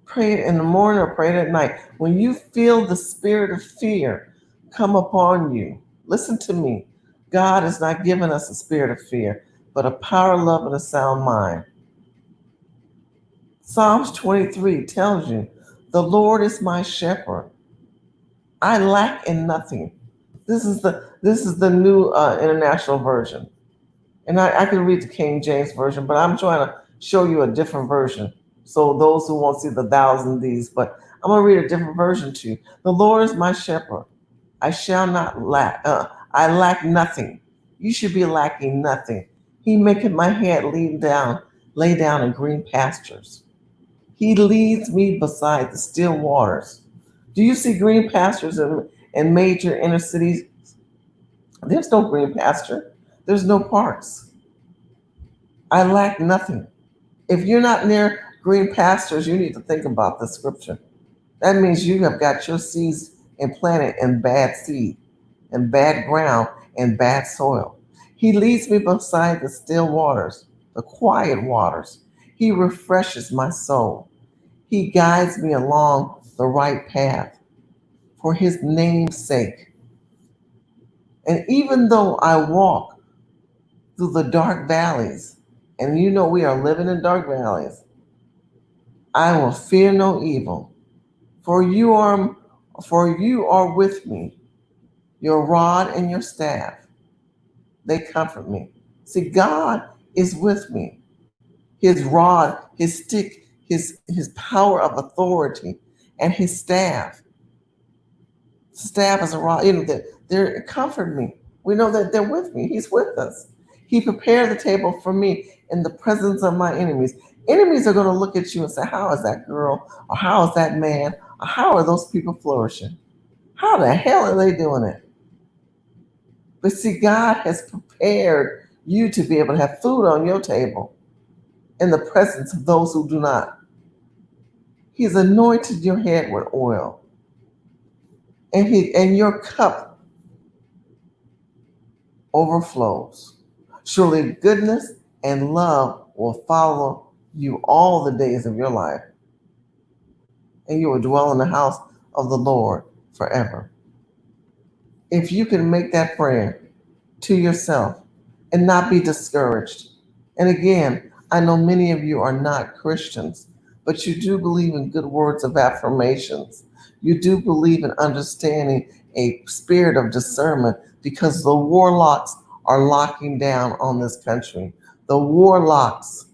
Pray it in the morning or pray it at night. When you feel the spirit of fear come upon you, listen to me. God has not given us a spirit of fear, but a power, love, and a sound mind. Psalms 23 tells you, the Lord is my shepherd. I lack in nothing. This is the new international version. And I can read the King James Version, but I'm trying to show you a different version. So those who won't see the thous and these, but I'm going to read a different version to you. The Lord is my shepherd. I shall not lack. I lack nothing. You should be lacking nothing. He maketh my head lay down in green pastures. He leads me beside the still waters. Do you see green pastures in major inner cities? There's no green pasture. There's no parks. I lack nothing. If you're not near green pastures, you need to think about this scripture. That means you have got your seeds implanted in bad seed, in bad ground, and bad soil. He leads me beside the still waters, the quiet waters. He refreshes my soul. He guides me along the right path for his name's sake. And even though I walk through the dark valleys, and we are living in dark valleys, I will fear no evil, for you are with me. Your rod and your staff, they comfort me. See, God is with me. His rod, his stick, his power of authority, and his staff. Staff is a rod. They comfort me. We know that they're with me. He's with us. He prepared the table for me in the presence of my enemies. Enemies are going to look at you and say, how is that girl? Or how is that man? Or how are those people flourishing? How the hell are they doing it? But see, God has prepared you to be able to have food on your table in the presence of those who do not. He's anointed your head with oil. And your cup overflows. Surely goodness and love will follow you all the days of your life. And you will dwell in the house of the Lord forever. If you can make that prayer to yourself and not be discouraged. And again, I know many of you are not Christians, but you do believe in good words of affirmations. You do believe in understanding a spirit of discernment because the warlocks are locking down on this country. The warlocks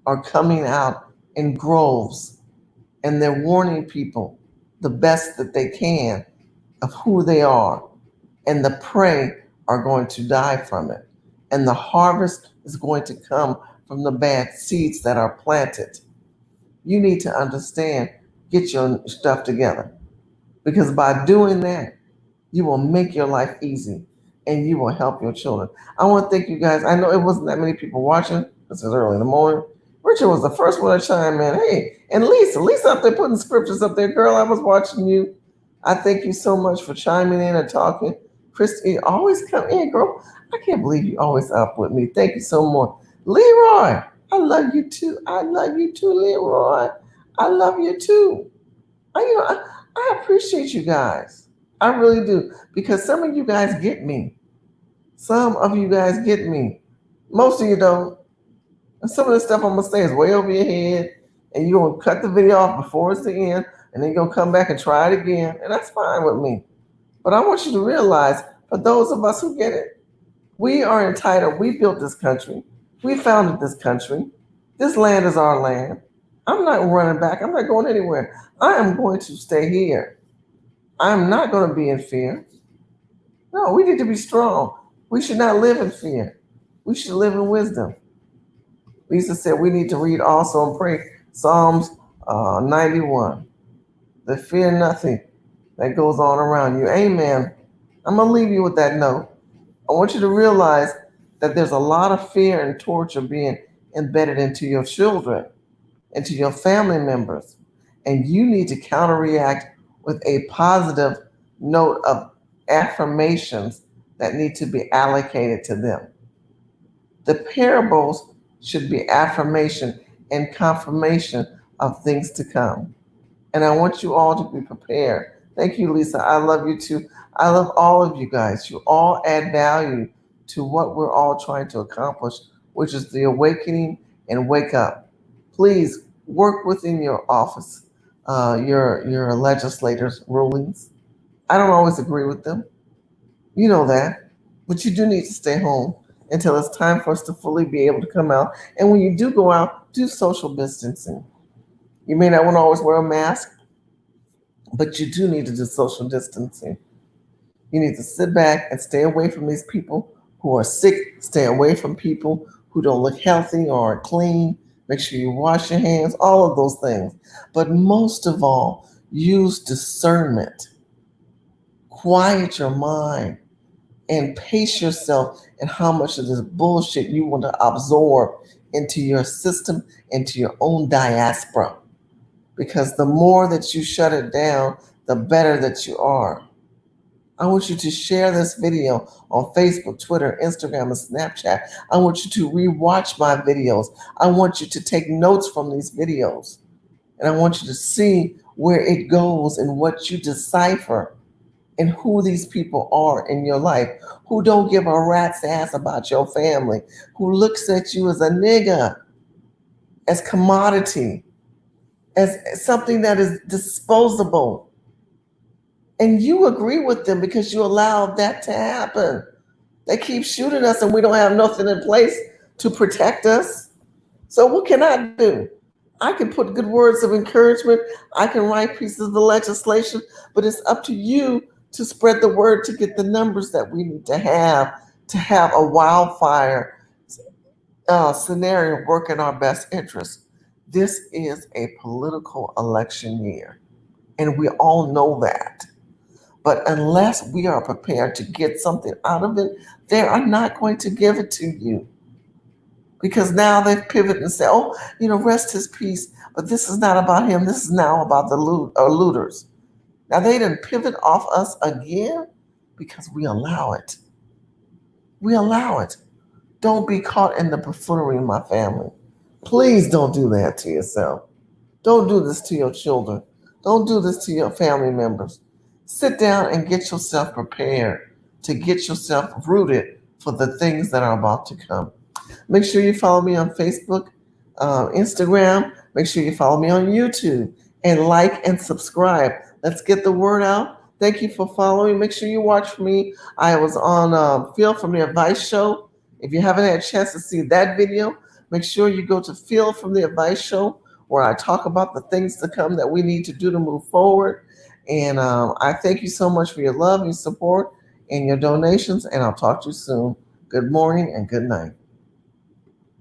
are coming out in groves and they're warning people the best that they can of who they are. And the prey are going to die from it. And the harvest is going to come from the bad seeds that are planted. You need to understand, get your stuff together. Because by doing that, you will make your life easy. and you will help your children. I want to thank you guys. I know it wasn't that many people watching. This is early in the morning. Richard was the first one to chime in. Hey, and Lisa up there putting scriptures up there. Girl, I was watching you. I thank you so much for chiming in and talking. Christy, always come in, girl. I can't believe you always up with me. Thank you so much. Leroy, I love you too. I love you too, Leroy. I love you too. I appreciate you guys. I really do. Because some of you guys get me. Some of you guys get me. Most of you don't. And some of the stuff I'm gonna say is way over your head, and you're gonna cut the video off before it's the end, and then you're gonna come back and try it again, and that's fine with me. But I want you to realize, for those of us who get it, we are entitled. We built this country. We founded this country. This land is our land. I'm not running back. I'm not going anywhere. I am going to stay here. I'm not going to be in fear. No, we need to be strong. We should not live in fear. We should live in wisdom. Lisa said we need to read also and pray Psalms 91. The fear nothing that goes on around you. Amen. I'm going to leave you with that note. I want you to realize that there's a lot of fear and torture being embedded into your children, into your family members, and you need to counterreact with a positive note of affirmations that need to be allocated to them. The parables should be affirmation and confirmation of things to come. And I want you all to be prepared. Thank you, Lisa. I love you too. I love all of you guys. You all add value to what we're all trying to accomplish, which is the awakening and wake up. Please work within your office, your legislators' rulings. I don't always agree with them. You know that. But you do need to stay home until it's time for us to fully be able to come out. And when you do go out, do social distancing. You may not want to always wear a mask, but you do need to do social distancing. You need to sit back and stay away from these people who are sick. Stay away from people who don't look healthy or aren't clean. Make sure you wash your hands, all of those things. But most of all, use discernment. Quiet your mind and pace yourself in how much of this bullshit you want to absorb into your system, into your own diaspora. Because the more that you shut it down, the better that you are. I want you to share this video on Facebook, Twitter, Instagram, and Snapchat. I want you to rewatch my videos. I want you to take notes from these videos. And I want you to see where it goes and what you decipher and who these people are in your life, who don't give a rat's ass about your family, who looks at you as a nigga, as commodity, as something that is disposable. And you agree with them because you allowed that to happen. They keep shooting us and we don't have nothing in place to protect us. So what can I do? I can put good words of encouragement. I can write pieces of the legislation, but it's up to you to spread the word to get the numbers that we need to have a wildfire scenario work in our best interest. This is a political election year, and we all know that. But unless we are prepared to get something out of it, they are not going to give it to you. Because now they've pivoted and said, oh, rest his peace. But this is not about him. This is now about the looters. Now they didn't pivot off us again because we allow it. We allow it. Don't be caught in the buffoonery in my family. Please don't do that to yourself. Don't do this to your children. Don't do this to your family members. Sit down and get yourself prepared to get yourself rooted for the things that are about to come. Make sure you follow me on Facebook, Instagram. Make sure you follow me on YouTube and like and subscribe. Let's get the word out. Thank you for following. Make sure you watch me. I was on Phil from the Advice Show. If you haven't had a chance to see that video, make sure you go to Phil from the Advice Show, where I talk about the things to come that we need to do to move forward. And I thank you so much for your love, your support, and your donations. And I'll talk to you soon. Good morning and good night.